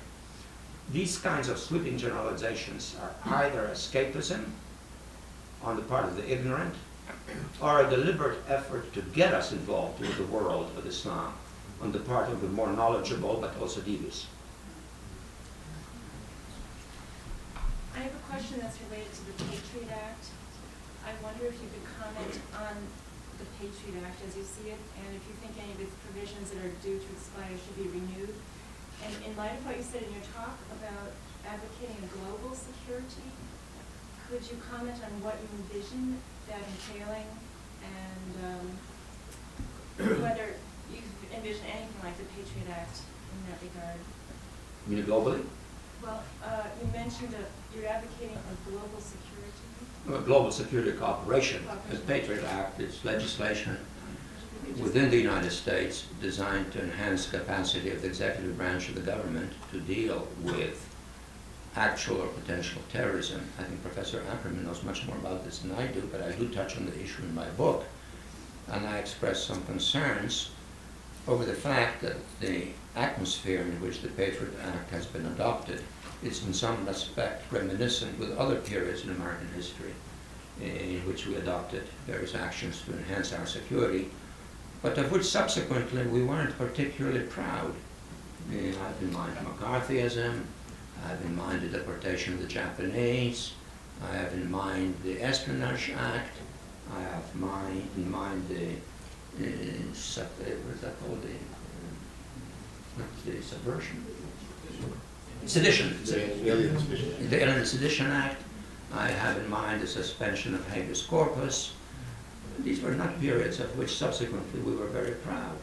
These kinds of sweeping generalizations are either escapism on the part of the ignorant, or a deliberate effort to get us involved with the world of Islam on the part of the more knowledgeable but also devious. I have a question that's related to the Patriot Act. I wonder if you could comment on the Patriot Act as you see it, and if you think any of its provisions that are due to expire should be renewed. And in light of what you said in your talk about advocating a global security, could you comment on what you envision that entailing, and whether you envision anything like the Patriot Act in that regard? You mean globally? Well, you mentioned that you're advocating a global security. Global security cooperation. The Patriot Act is legislation within the United States designed to enhance the capacity of the executive branch of the government to deal with actual or potential terrorism. I think Professor Akerman knows much more about this than I do, but I do touch on the issue in my book. And I express some concerns over the fact that the atmosphere in which the Patriot Act has been adopted is in some respect reminiscent with other periods in American history in which we adopted various actions to enhance our security, but of which subsequently we weren't particularly proud. I have in mind McCarthyism, I have in mind the deportation of the Japanese, I have in mind the Espionage Act, I have in mind the, what is that called, the subversion? Sedition. The Alien Sedition Act. I have in mind the suspension of habeas corpus. These were not periods of which subsequently we were very proud.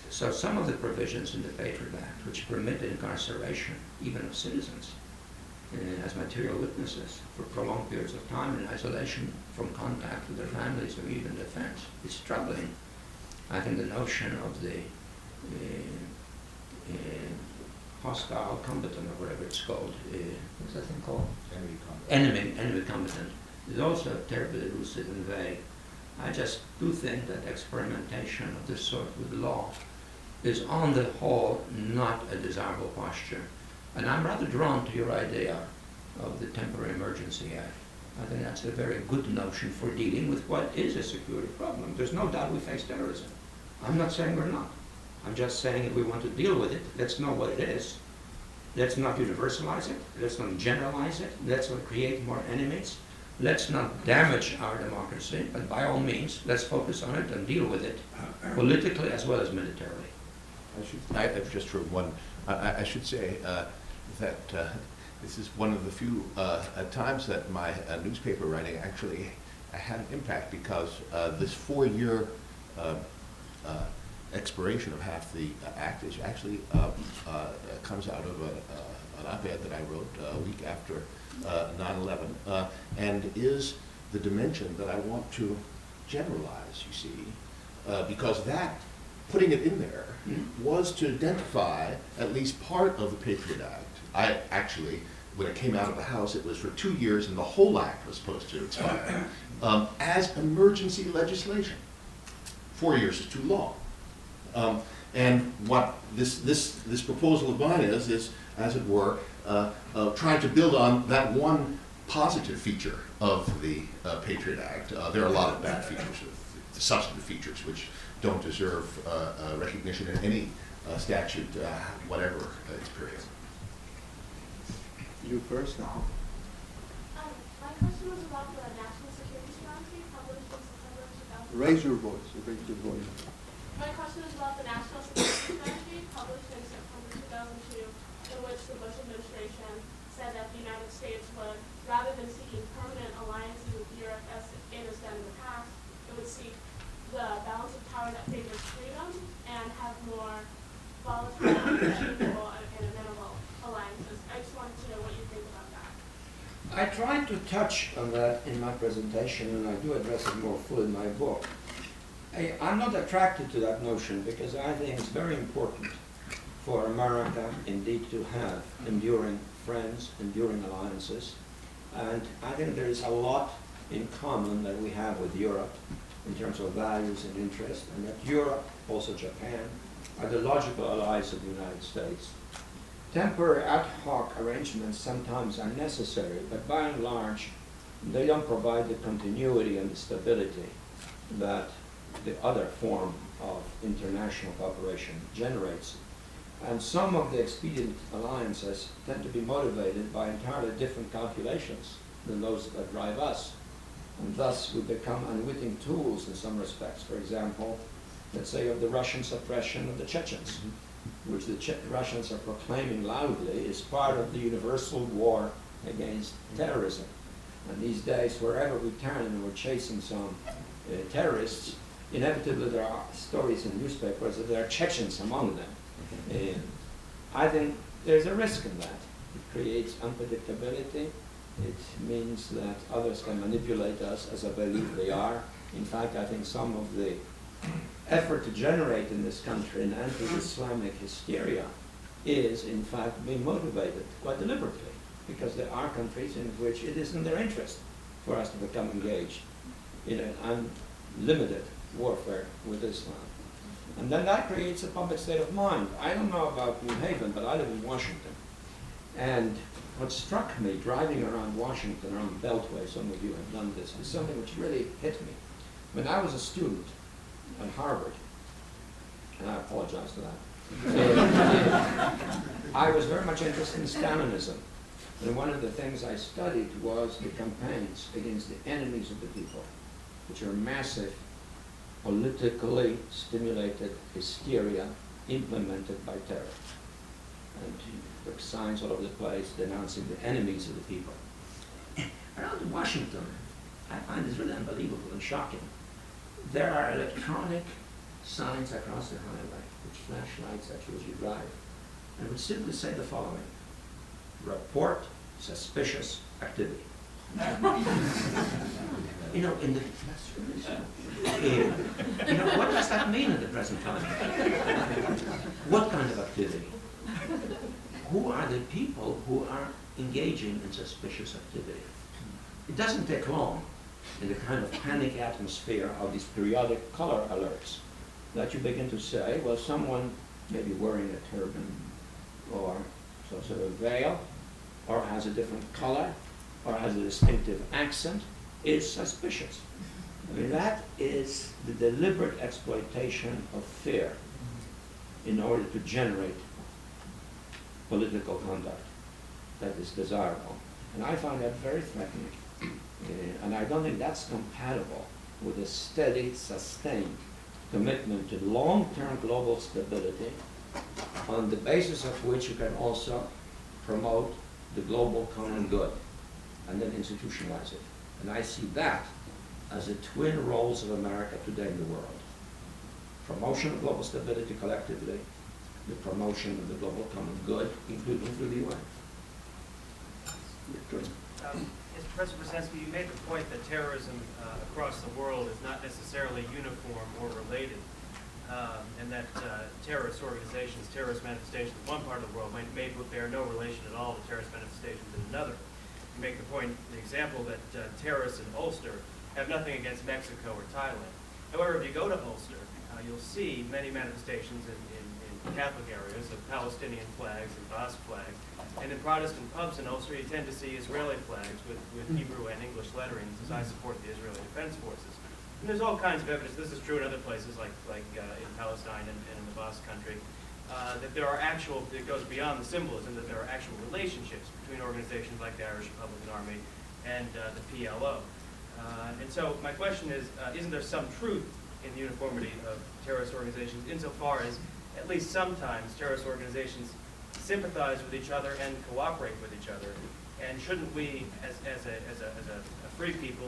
So some of the provisions in the Patriot Act, which permitted incarceration, even of citizens, as material witnesses for prolonged periods of time in isolation from contact with their families or even defense, is troubling. I think the notion of the hostile combatant, or whatever it's called, what's that thing called? Enemy combatant, is also terribly elusive and vague. I just do think that experimentation of this sort with law is on the whole not a desirable posture. And I'm rather drawn to your idea of the Temporary Emergency Act. I think that's a very good notion for dealing with what is a security problem. There's no doubt we face terrorism. I'm not saying we're not. I'm just saying if we want to deal with it, let's know what it is. Let's not universalize it. Let's not generalize it. Let's not create more enemies. Let's not damage our democracy, but by all means, let's focus on it and deal with it politically as well as militarily. Just for one, I should say that this is one of the few times that my newspaper writing actually had an impact, because this 4-year expiration of half the act is actually comes out of an op-ed that I wrote a week after 9/11, and is the dimension that I want to generalize, you see, because that, putting it in there, was to identify at least part of the Patriot Act. I actually, when it came out of the House, it was for 2 years, and the whole act was supposed to expire, as emergency legislation. 4 years is too long. And what this proposal of mine is, as it were, trying to build on that one positive feature of the Patriot Act. There are a lot of bad features, the substantive features, which don't deserve recognition in any statute, whatever its period. You first now. My question was about the National Security Strategy published in September 2000. Raise your voice. Raise your voice. My question is about the National Security Strategy published in September 2002, in which the Bush administration said that the United States would, rather than seeking permanent alliances with Europe as it has done in the past, it would seek the balance of power that favors freedom and have more volatile, stable, and amenable alliances. I just wanted to know what you think about that. I tried to touch on that in my presentation, and I do address it more fully in my book. I'm not attracted to that notion because I think it's very important for America indeed to have enduring friends, enduring alliances. And I think there is a lot in common that we have with Europe in terms of values and interests, and that Europe, also Japan, are the logical allies of the United States. Temporary ad hoc arrangements sometimes are necessary, but by and large, they don't provide the continuity and the stability that the other form of international cooperation generates. And some of the expedient alliances tend to be motivated by entirely different calculations than those that drive us. And thus we become unwitting tools in some respects. For example, let's say of the Russian suppression of the Chechens, which the Russians are proclaiming loudly is part of the universal war against terrorism. And these days, wherever we turn and we're chasing some terrorists, inevitably there are stories in newspapers that there are Chechens among them. I think there's a risk in that. It creates unpredictability. It means that others can manipulate us, as I believe they are. In fact, I think some of the effort to generate in this country an anti-Islamic hysteria is, in fact, being motivated quite deliberately, because there are countries in which it is in their interest for us to become engaged in an unlimited warfare with Islam. And then that creates a public state of mind. I don't know about New Haven, but I live in Washington. And what struck me driving around Washington, around the Beltway, some of you have done this, is something which really hit me. When I was a student at Harvard, and I apologize for that, I was very much interested in Stalinism. And one of the things I studied was the campaigns against the enemies of the people, which are massive, politically stimulated hysteria implemented by terror. And there were signs all over the place denouncing the enemies of the people. Around in Washington, I find this really unbelievable and shocking. There are electronic signs across the highway, which flash lights at you as you drive, and would simply say the following: report suspicious activity. You know, in the what does that mean at the present time? What kind of activity? Who are the people who are engaging in suspicious activity? It doesn't take long in the kind of panic atmosphere of these periodic color alerts that you begin to say, well, someone may be wearing a turban or some sort of veil, or has a different color, or has a distinctive accent, is suspicious. I mean, that is the deliberate exploitation of fear in order to generate political conduct that is desirable. And I find that very threatening. And I don't think that's compatible with a steady, sustained commitment to long-term global stability on the basis of which you can also promote the global common good and then institutionalize it. And I see that as the twin roles of America today in the world. Promotion of global stability collectively, the promotion of the global common good, including through the UN. Professor Brzezinski, you made the point that terrorism across the world is not necessarily uniform or related, and that terrorist organizations, terrorist manifestations in one part of the world may bear no relation at all to terrorist manifestations in another. You make the point, the example that terrorists in Ulster have nothing against Mexico or Thailand. However, if you go to Ulster, you'll see many manifestations in Catholic areas of Palestinian flags and Basque flags. And in Protestant pubs in Ulster, you tend to see Israeli flags with Hebrew and English letterings, as I support the Israeli Defense Forces. And there's all kinds of evidence, this is true in other places like in Palestine and in the Basque country, that there are actual, it goes beyond the symbolism, that there are actual relationships between organizations like the Irish Republican Army and the PLO. And so my question is, isn't there some truth in the uniformity of terrorist organizations insofar as at least sometimes terrorist organizations sympathize with each other and cooperate with each other? And shouldn't we, as a free people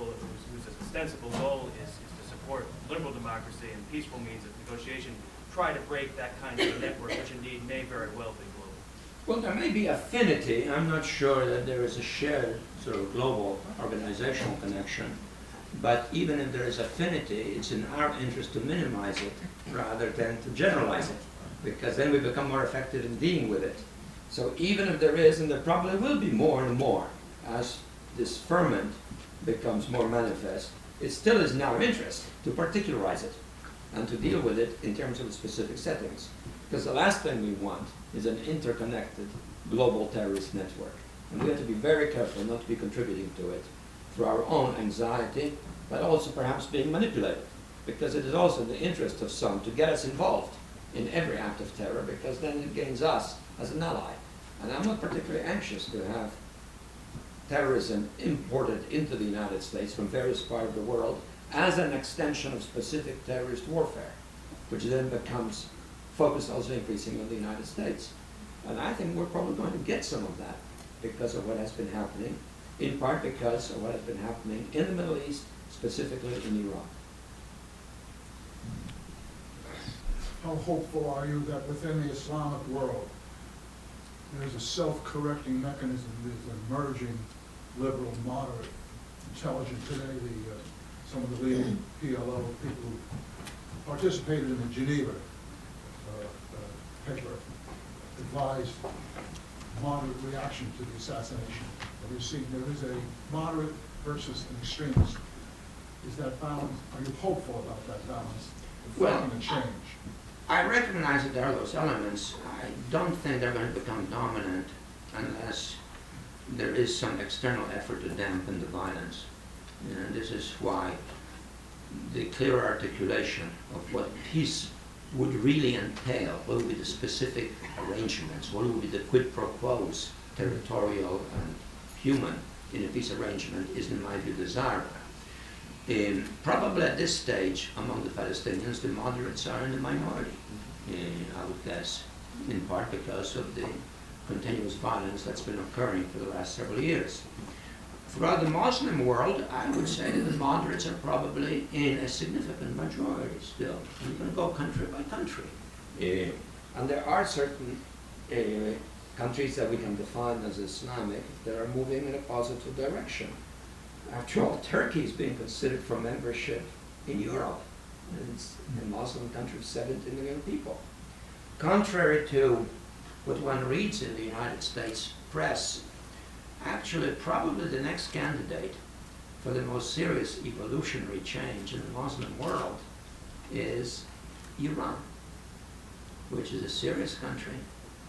whose ostensible goal is to support liberal democracy and peaceful means of negotiation, try to break that kind of network, which indeed may very well be global? Well, there may be affinity. I'm not sure that there is a shared sort of global organizational connection. But even if there is affinity, it's in our interest to minimize it rather than to generalize it, because then we become more effective in dealing with it. So even if there is, and there probably will be more and more as this ferment becomes more manifest, it still is in our interest to particularize it and to deal with it in terms of the specific settings. Because the last thing we want is an interconnected global terrorist network. And we have to be very careful not to be contributing to it through our own anxiety, but also perhaps being manipulated. Because it is also in the interest of some to get us involved in every act of terror, because then it gains us as an ally. And I'm not particularly anxious to have terrorism imported into the United States from various parts of the world as an extension of specific terrorist warfare, which then becomes focused also increasingly on the United States. And I think we're probably going to get some of that because of what has been happening, in part because of what has been happening in the Middle East, specifically in Iraq. How hopeful are you that within the Islamic world, there's a self-correcting mechanism that is emerging liberal, moderate, intelligent today? Some of the leading PLO people who participated in the Geneva paper advised moderate reaction to the assassination. Have you seen there is a moderate versus an extremist? Is that balance? Are you hopeful about that balance? Well, a change? I recognize that there are those elements. I don't think they're going to become dominant unless there is some external effort to dampen the violence. And this is why the clear articulation of what peace would really entail, what would be the specific arrangements, what would be the quid pro quos, territorial and human, in a peace arrangement is, in my view, desirable. Probably at this stage, among the Palestinians, the moderates are in the minority, I would guess, in part because of the continuous violence that's been occurring for the last several years. Throughout the Muslim world, I would say that the moderates are probably in a significant majority still. I'm going to go country by country. And there are certain countries that we can define as Islamic that are moving in a positive direction. After all, Turkey is being considered for membership in Europe. And it's a Muslim country of 70 million people. Contrary to what one reads in the United States press, actually probably the next candidate for the most serious evolutionary change in the Muslim world is Iran, which is a serious country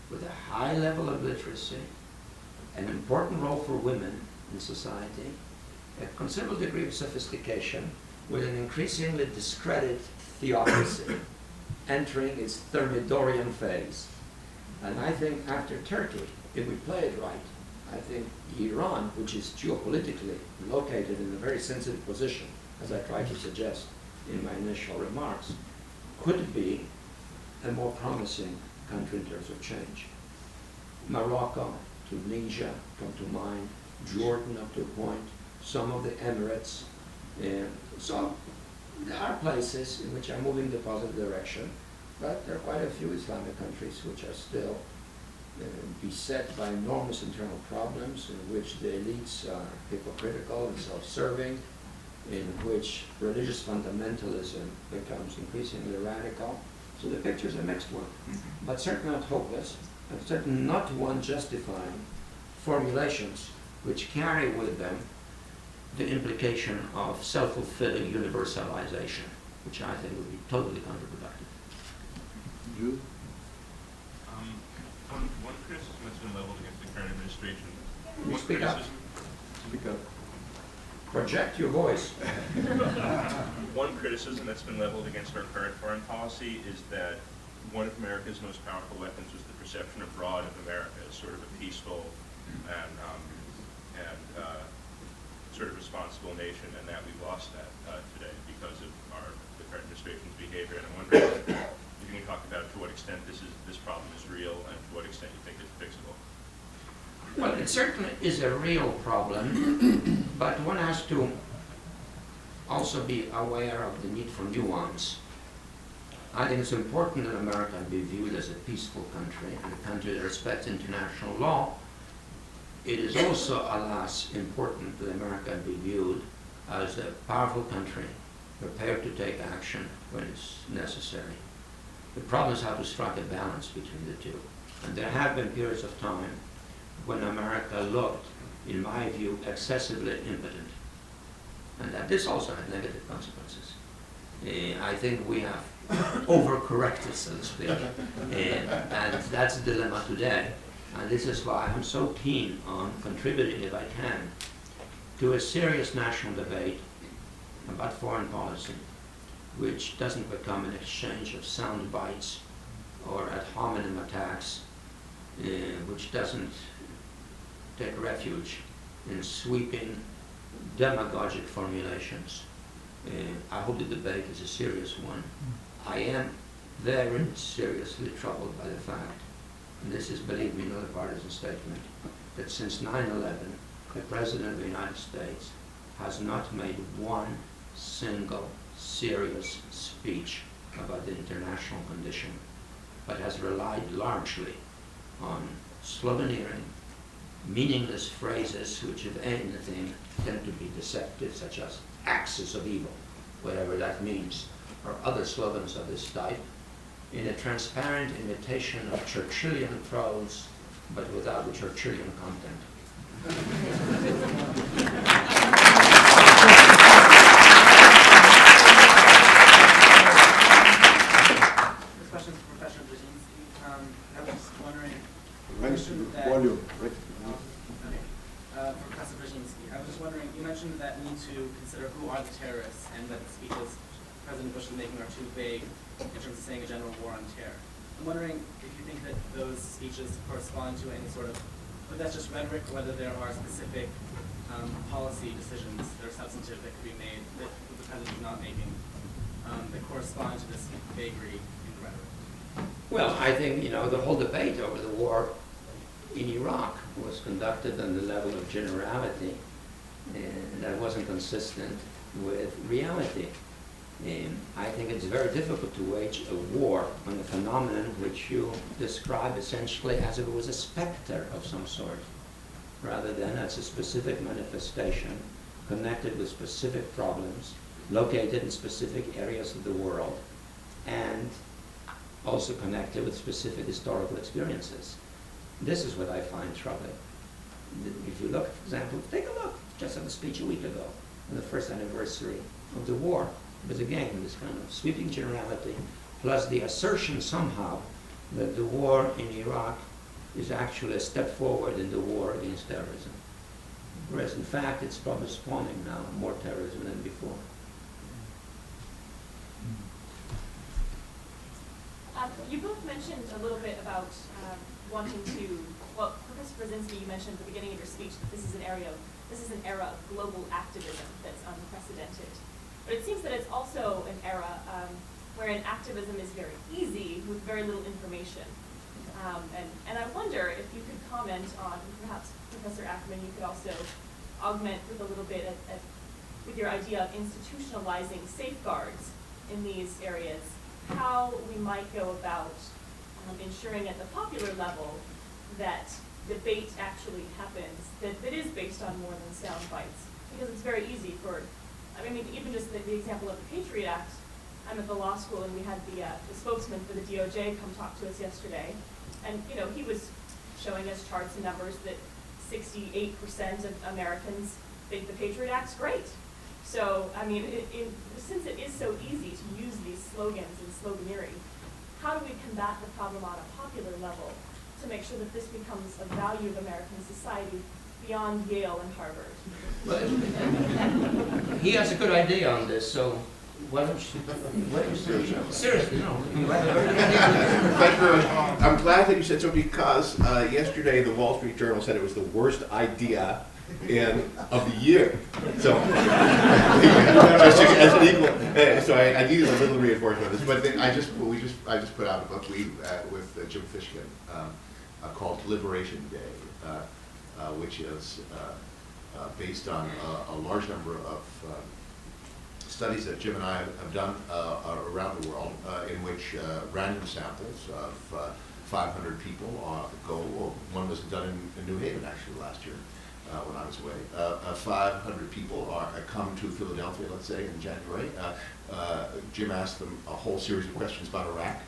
with a high level of literacy, an important role for women in society, a considerable degree of sophistication, with an increasingly discredited theocracy entering its Thermidorian phase. And I think after Turkey, if we play it right, I think Iran, which is geopolitically located in a very sensitive position, as I tried to suggest in my initial remarks, could be a more promising country in terms of change. Morocco, Tunisia come to mind, Jordan up to a point, some of the Emirates. So there are places in which are moving in the positive direction, but there are quite a few Islamic countries which are still beset by enormous internal problems, in which the elites are hypocritical and self-serving, in which religious fundamentalism becomes increasingly radical. So the picture is a mixed one, but certainly not hopeless, and certainly not one justifying formulations which carry with them the implication of self-fulfilling universalization, which I think would be totally counterproductive. Drew? One criticism that's been leveled against the current administration. Can you speak up? Speak up. Project your voice. One criticism that's been leveled against our current foreign policy is that one of America's most powerful weapons was the perception abroad of America as sort of a peaceful and sort of responsible nation, and that we've lost that today because of the current administration's behavior. And I'm wondering if you can talk about to what extent this problem is real and to what extent you think it's fixable. Well, it certainly is a real problem, but one has to also be aware of the need for nuance. I think it's important that America be viewed as a peaceful country and a country that respects international law. It is also, alas, important that America be viewed as a powerful country prepared to take action when it's necessary. The problem is how to strike a balance between the two. And there have been periods of time when America looked, in my view, excessively impotent. And that this also had negative consequences. I think we have overcorrected, so to speak. And that's the dilemma today. And this is why I'm so keen on contributing, if I can, to a serious national debate about foreign policy, which doesn't become an exchange of sound bites or ad hominem attacks, which doesn't take refuge in sweeping demagogic formulations. I hope the debate is a serious one. I am very seriously troubled by the fact, and this is, believe me, not a partisan statement, that since 9/11, the President of the United States has not made one single serious speech about the international condition, but has relied largely on sloganeering, meaningless phrases which, if anything, tend to be deceptive, such as axis of evil, whatever that means, or other slogans of this type, in a transparent imitation of Churchillian prose, but without the Churchillian content. This question is for Professor Brzezinski. I was just wondering, you Raise mentioned the that, volume. for Professor Brzezinski, I was just wondering, you mentioned that we need to consider who are the terrorists, and that the speeches President Bush is making are too vague in terms of saying a general war on terror. I'm wondering if you think that those speeches correspond to any sort of, but that's just rhetoric, or whether there are specific policy decisions that are substantive that could be made that the President is not making that correspond to this vagary in the rhetoric. Well, I think, the whole debate over the war in Iraq was conducted on the level of generality, and that wasn't consistent with reality. I think it's very difficult to wage a war on a phenomenon which you describe essentially as if it was a specter of some sort, rather than as a specific manifestation connected with specific problems, located in specific areas of the world, and also connected with specific historical experiences. This is what I find troubling. If you look, for example, take a look just at the speech a week ago on the first anniversary of the war. But again, this kind of sweeping generality, plus the assertion somehow that the war in Iraq is actually a step forward in the war against terrorism. Whereas in fact, it's probably spawning now more terrorism than before. You both mentioned a little bit about wanting to, well, Professor Brzezinski, you mentioned at the beginning of your speech that this is an era of global activism that's unprecedented. But it seems that it's also an era wherein activism is very easy with very little information. And I wonder if you could comment on, perhaps Professor Akerman, you could also augment with a little bit with your idea of institutionalizing safeguards in these areas, how we might go about ensuring at the popular level that debate actually happens, that is based on more than sound bites. Because it's very easy for, I mean, even just the example of the Patriot Act. I'm at the law school, and we had the spokesman for the DOJ come talk to us yesterday, and he was showing us charts and numbers that 68% of Americans think the Patriot Act's great. So, I mean, since it is so easy to use these slogans and sloganeering, how do we combat the problem on a popular level to make sure that this becomes a value of American society beyond Yale and Harvard? Well, he has a good idea on this, so why don't you seriously, no. I'm glad that you said so, because yesterday the Wall Street Journal said it was the worst idea of the year. So, just as an equal, so I needed a little reinforcement of this. But then I just put out a book with Jim Fishkin called Liberation Day, which is based on a large number of studies that Jim and I have done around the world in which random samples of 500 people go, or one was done in New Haven actually last year when I was away. 500 people come to Philadelphia, let's say, in January. Jim asked them a whole series of questions about Iraq.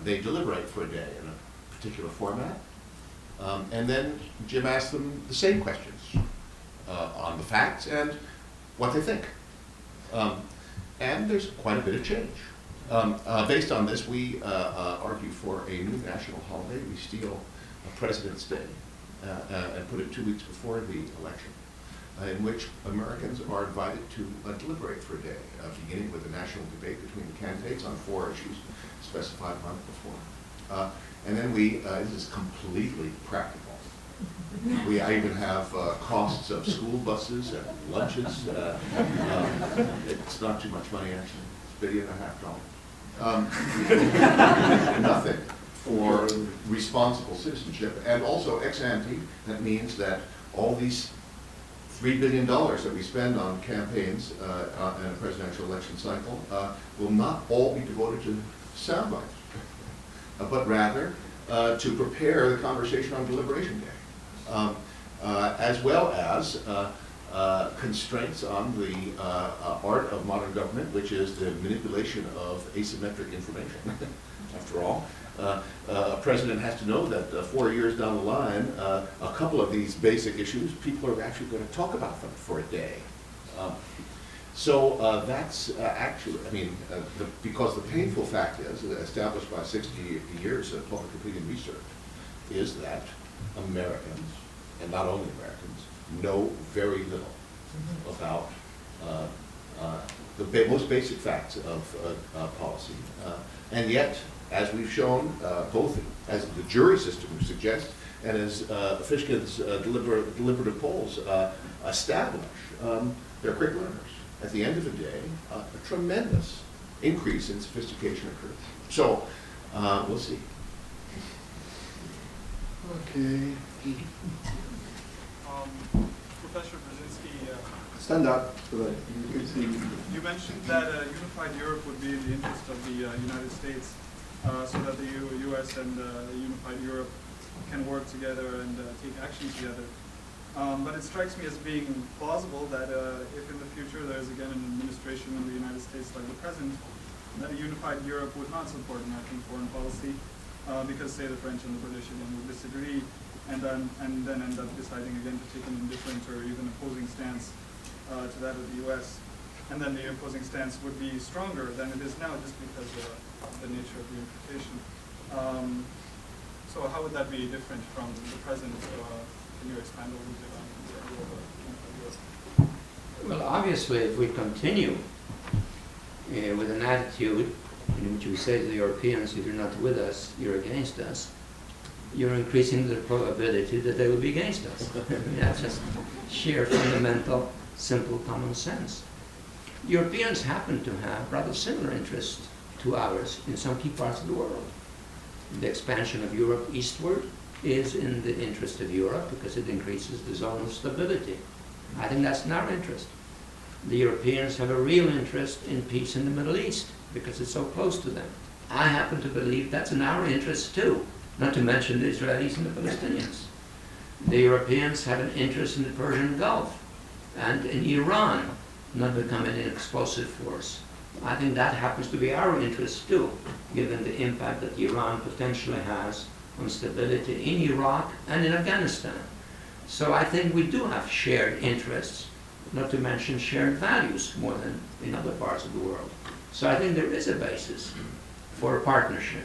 They deliberate for a day in a particular format. And then Jim asked them the same questions on the facts and what they think. And there's quite a bit of change. Based on this, we argue for a new national holiday. We steal President's Day and put it 2 weeks before the election, in which Americans are invited to deliberate for a day, beginning with a national debate between the candidates on 4 issues specified a month before. And then this is completely practical. I even have costs of school buses and lunches. It's not too much money, actually. It's $1.5 billion. Nothing for responsible citizenship. And also ex ante, that means that all these $3 billion that we spend on campaigns in a presidential election cycle will not all be devoted to sound bites, but rather to prepare the conversation on Deliberation Day, as well as constraints on the art of modern government, which is the manipulation of asymmetric information. After all, a president has to know that 4 years down the line, a couple of these basic issues, people are actually going to talk about them for a day. So that's actually, because the painful fact is, established by 60 years of public opinion research, is that Americans, and not only Americans, know very little about the most basic facts of policy. And yet, as we've shown, both as the jury system suggests, and as Fishkin's deliberative polls establish, they're quick learners. At the end of the day, a tremendous increase in sophistication occurs. So, we'll see. Okay. Professor Brzezinski, Stand up so that you can see. you mentioned that a unified Europe would be in the interest of the United States, so that the U.S. and unified Europe can work together and take action together. But it strikes me as being plausible that if in the future there's again an administration in the United States like the present, that a unified Europe would not support American foreign policy, because say the French and the British again would disagree, and then end up deciding again to take an indifferent or even opposing stance to that of the U.S. And then the opposing stance would be stronger than it is now, just because of the nature of the implication. So how would that be different from the present? Can you expand a little bit on the idea of Well, obviously, if we continue with an attitude in which we say to the Europeans, if you're not with us, you're against us, you're increasing the probability that they will be against us. That's just sheer fundamental, simple common sense. Europeans happen to have rather similar interests to ours in some key parts of the world. The expansion of Europe eastward is in the interest of Europe because it increases the zone of stability. I think that's in our interest. The Europeans have a real interest in peace in the Middle East because it's so close to them. I happen to believe that's in our interest too, not to mention the Israelis and the Palestinians. The Europeans have an interest in the Persian Gulf and in Iran not becoming an explosive force. I think that happens to be our interest too, given the impact that Iran potentially has on stability in Iraq and in Afghanistan. So I think we do have shared interests, not to mention shared values more than in other parts of the world. So I think there is a basis for a partnership.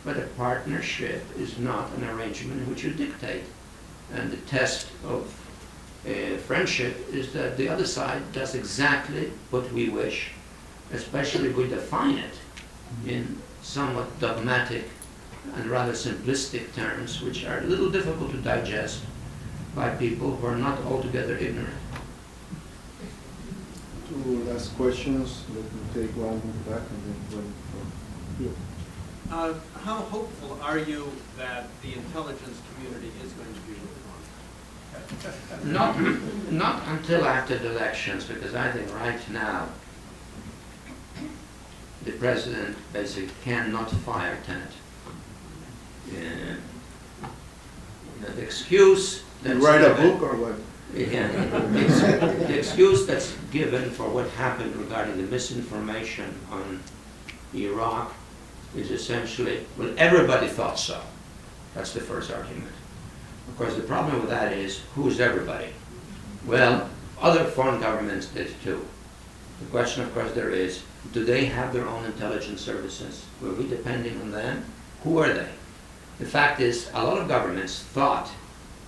But a partnership is not an arrangement in which you dictate. And the test of friendship is that the other side does exactly what we wish, especially if we define it in somewhat dogmatic and rather simplistic terms, which are a little difficult to digest by people who are not altogether ignorant. Two last questions. Let me take one from the back and then one from you. How hopeful are you that the intelligence community is going to be reformed? Not until after the elections, because I think right now the president basically cannot fire Tenet. The excuse You that's write a given- book or what? Yeah, the excuse that's given for what happened regarding the misinformation on Iraq is essentially, well, everybody thought so. That's the first argument. Of course, the problem with that is, who is everybody? Well, other foreign governments did too. The question, of course, there is, do they have their own intelligence services? Were we depending on them? Who are they? The fact is, a lot of governments thought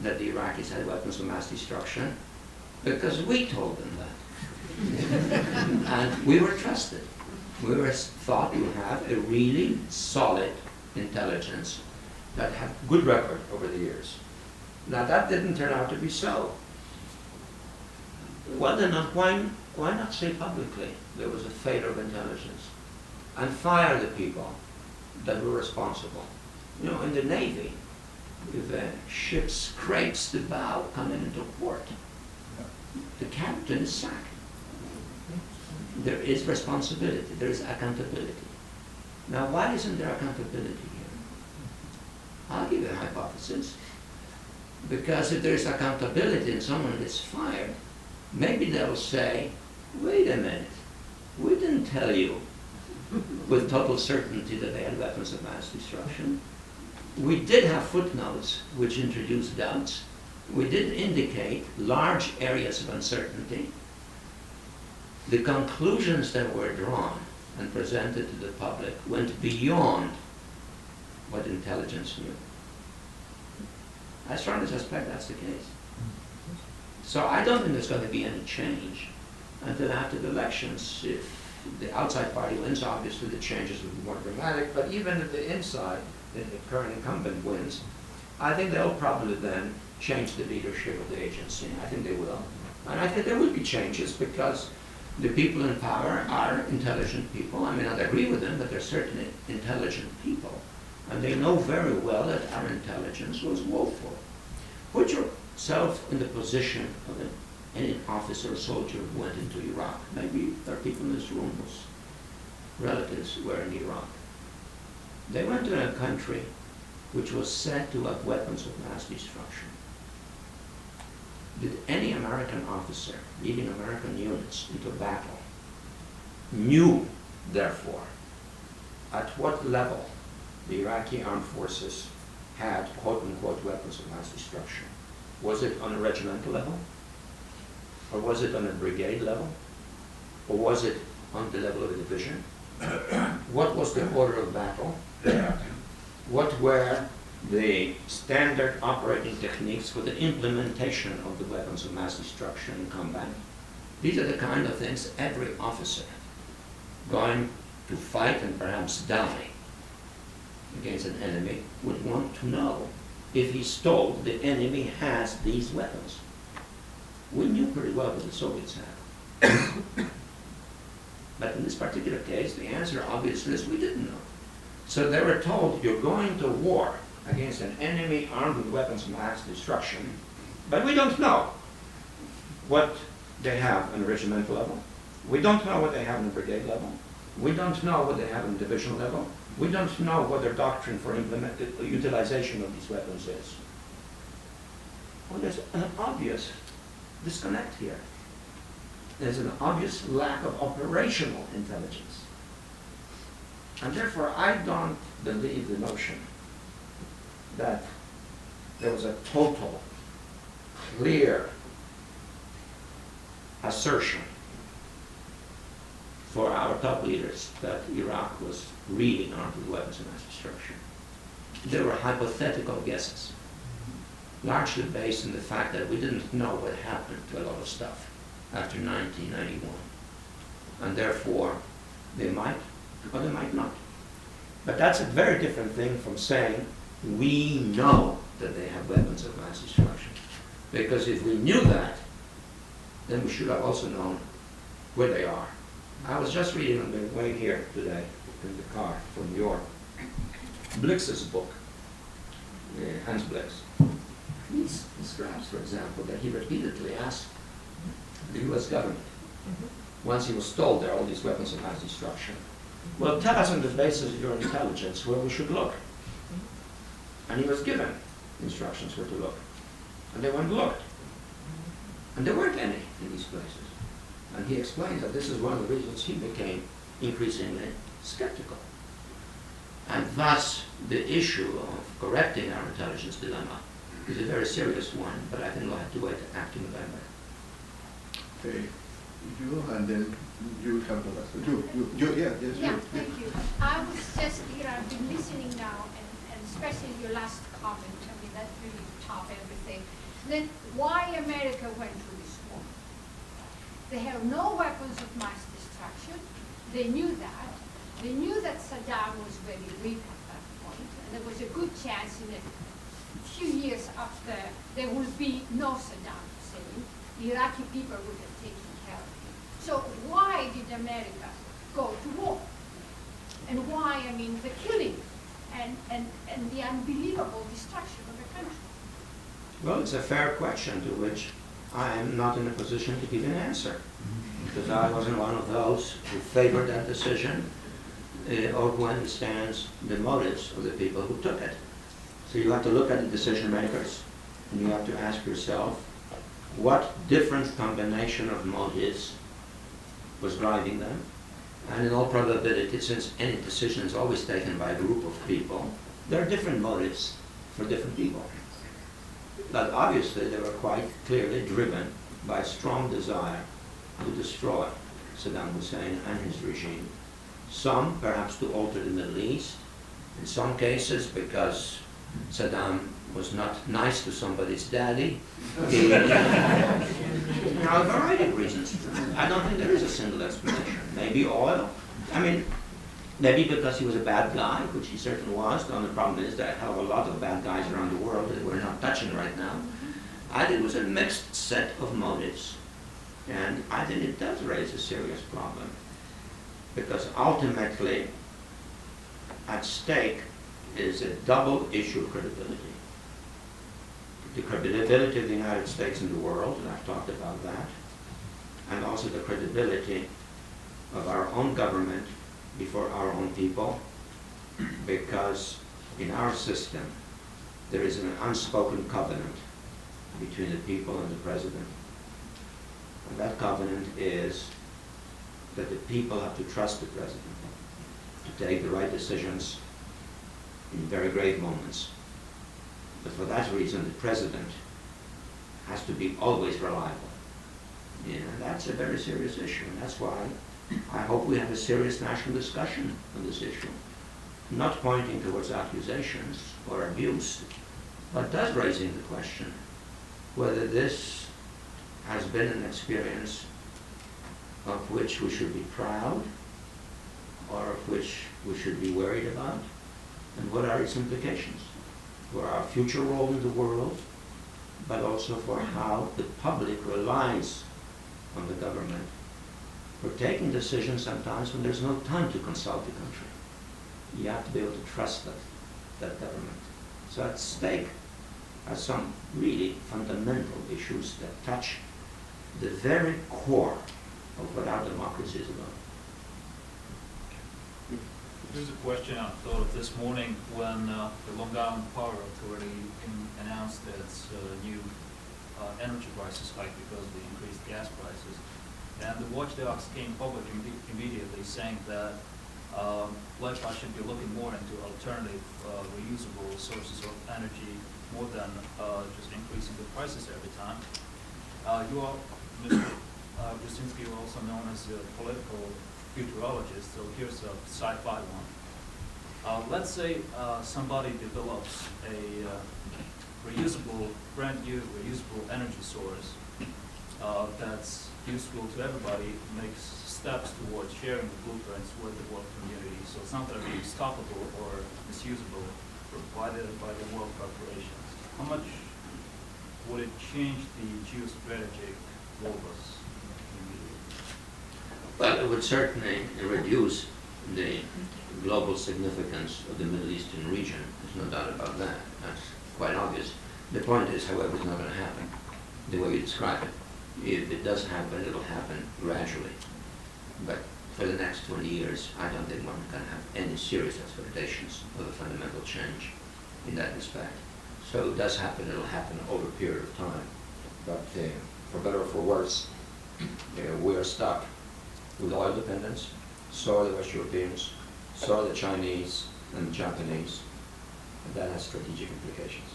that the Iraqis had weapons of mass destruction because we told them that. And we were trusted. We were thought to have a really solid intelligence that had good record over the years. Now that didn't turn out to be so. Well then, why not say publicly there was a failure of intelligence and fire the people that were responsible? You know, in the Navy, if a ship scrapes the bow coming into port, the captain is sacked. There is responsibility, there is accountability. Now, why isn't there accountability here? I'll give you a hypothesis. Because if there's accountability and someone gets fired, maybe they'll say, wait a minute, we didn't tell you with total certainty that they had weapons of mass destruction. We did have footnotes which introduced doubts. We did indicate large areas of uncertainty. The conclusions that were drawn and presented to the public went beyond what intelligence knew. I strongly suspect that's the case. So I don't think there's going to be any change until after the elections. If the outside party wins, obviously the changes will be more dramatic, but even if the inside, the current incumbent wins, I think they'll probably then change the leadership of the agency. I think they will. And I think there will be changes because the people in power are intelligent people. I may not agree with them, but they're certainly intelligent people. And they know very well that our intelligence was woeful. Put yourself in the position of any officer or soldier who went into Iraq. Maybe there are people in this room whose relatives were in Iraq. They went to a country which was said to have weapons of mass destruction. Did any American officer leading American units into battle knew, therefore, at what level the Iraqi armed forces had quote-unquote weapons of mass destruction? Was it on a regimental level? Or was it on a brigade level? Or was it on the level of a division? What was the order of battle? What were the standard operating techniques for the implementation of the weapons of mass destruction in combat? These are the kind of things every officer going to fight and perhaps die against an enemy would want to know if he's told the enemy has these weapons. We knew pretty well what the Soviets had. But in this particular case, the answer obviously is we didn't know. So they were told, you're going to war against an enemy armed with weapons of mass destruction, but we don't know what they have on a regimental level. We don't know what they have on a brigade level. We don't know what they have on divisional level. We don't know what their doctrine for utilization of these weapons is. Well, there's an obvious disconnect here. There's an obvious lack of operational intelligence. And therefore, I don't believe the notion that there was a total, clear assertion for our top leaders that Iraq was really armed with weapons of mass destruction. There were hypothetical guesses, largely based on the fact that we didn't know what happened to a lot of stuff after 1991. And therefore, they might or they might not. But that's a very different thing from saying, we know that they have weapons of mass destruction. Because if we knew that, then we should have also known where they are. I was just reading on the way here today in the car from New York, Blix's book, Hans Blix. He describes, for example, that he repeatedly asked the US government, once he was told there are all these weapons of mass destruction, well, tell us on the basis of your intelligence where we should look. And he was given instructions where to look. And they went and looked. And there weren't any in these places. And he explains that this is one of the reasons he became increasingly skeptical. And thus, the issue of correcting our intelligence dilemma is a very serious one, but I think we'll have to wait after November. Okay, you, and then you will come to us. You, yeah, yes, Yeah, you. thank you. I was just, I've been listening now, and especially your last comment, I mean, that really topped everything. Then, why America went through this war? They have no weapons of mass destruction. They knew that. They knew that Saddam was very weak at that point, and there was a good chance in a few years after there would be no Saddam Hussein. The Iraqi people would have taken care of him. So why did America go to war? And why, I mean, the killing and the unbelievable destruction of the country? Well, it's a fair question to which I am not in a position to give an answer, because I wasn't one of those who favored that decision or who understands the motives of the people who took it. So you have to look at the decision makers, and you have to ask yourself, what different combination of motives was driving them? And in all probability, since any decision is always taken by a group of people, there are different motives for different people. But obviously, they were quite clearly driven by a strong desire to destroy Saddam Hussein and his regime. Some, perhaps, to alter the Middle East. In some cases, because Saddam was not nice to somebody's daddy. Now, a variety of reasons. I don't think there is a single explanation. Maybe oil. I mean, maybe because he was a bad guy, which he certainly was. The only problem is there are a hell of a lot of bad guys around the world that we're not touching right now. I think it was a mixed set of motives. And I think it does raise a serious problem. Because ultimately, at stake is a double issue of credibility. The credibility of the United States in the world, and I've talked about that, and also the credibility of our own government before our own people, because in our system there is an unspoken covenant between the people and the president. And that covenant is that the people have to trust the president to take the right decisions in very grave moments. But for that reason, the president has to be always reliable. And that's a very serious issue. And that's why I hope we have a serious national discussion on this issue. Not pointing towards accusations or abuse, but does raising the question whether this has been an experience of which we should be proud or of which we should be worried about, and what are its implications for our future role in the world, but also for how the public relies on the government for taking decisions sometimes when there's no time to consult the country. You have to be able to trust that government. So at stake are some really fundamental issues that touch the very core of what our democracy is about. Here's a question I thought of this morning when the Long Island Power Authority announced its new energy prices hike because of the increased gas prices. And the watchdogs came public immediately saying that LEPA should be looking more into alternative reusable sources of energy more than just increasing the prices every time. You are, Mr. Brzezinski, you are also known as a political futurologist, so here's a sci-fi one. Let's say somebody develops a brand new reusable energy source that's useful to everybody, makes steps towards sharing the blueprints with the world community, so it's not going to be stoppable or misusable by the world corporations. How much would it change the geostrategic globus? Well, it would certainly reduce the global significance of the Middle Eastern region. There's no doubt about that. That's quite obvious. The point is, however, it's not going to happen the way you describe it. If it does happen, it'll happen gradually. But for the next 20 years, I don't think one can have any serious expectations of a fundamental change in that respect. So it does happen, it'll happen over a period of time. But for better or for worse, we are stuck with oil dependence. So are the West Europeans, so are the Chinese and the Japanese. And that has strategic implications.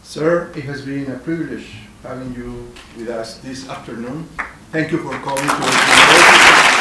Sir, it has been a privilege having you with us this afternoon. Thank you for coming to the university.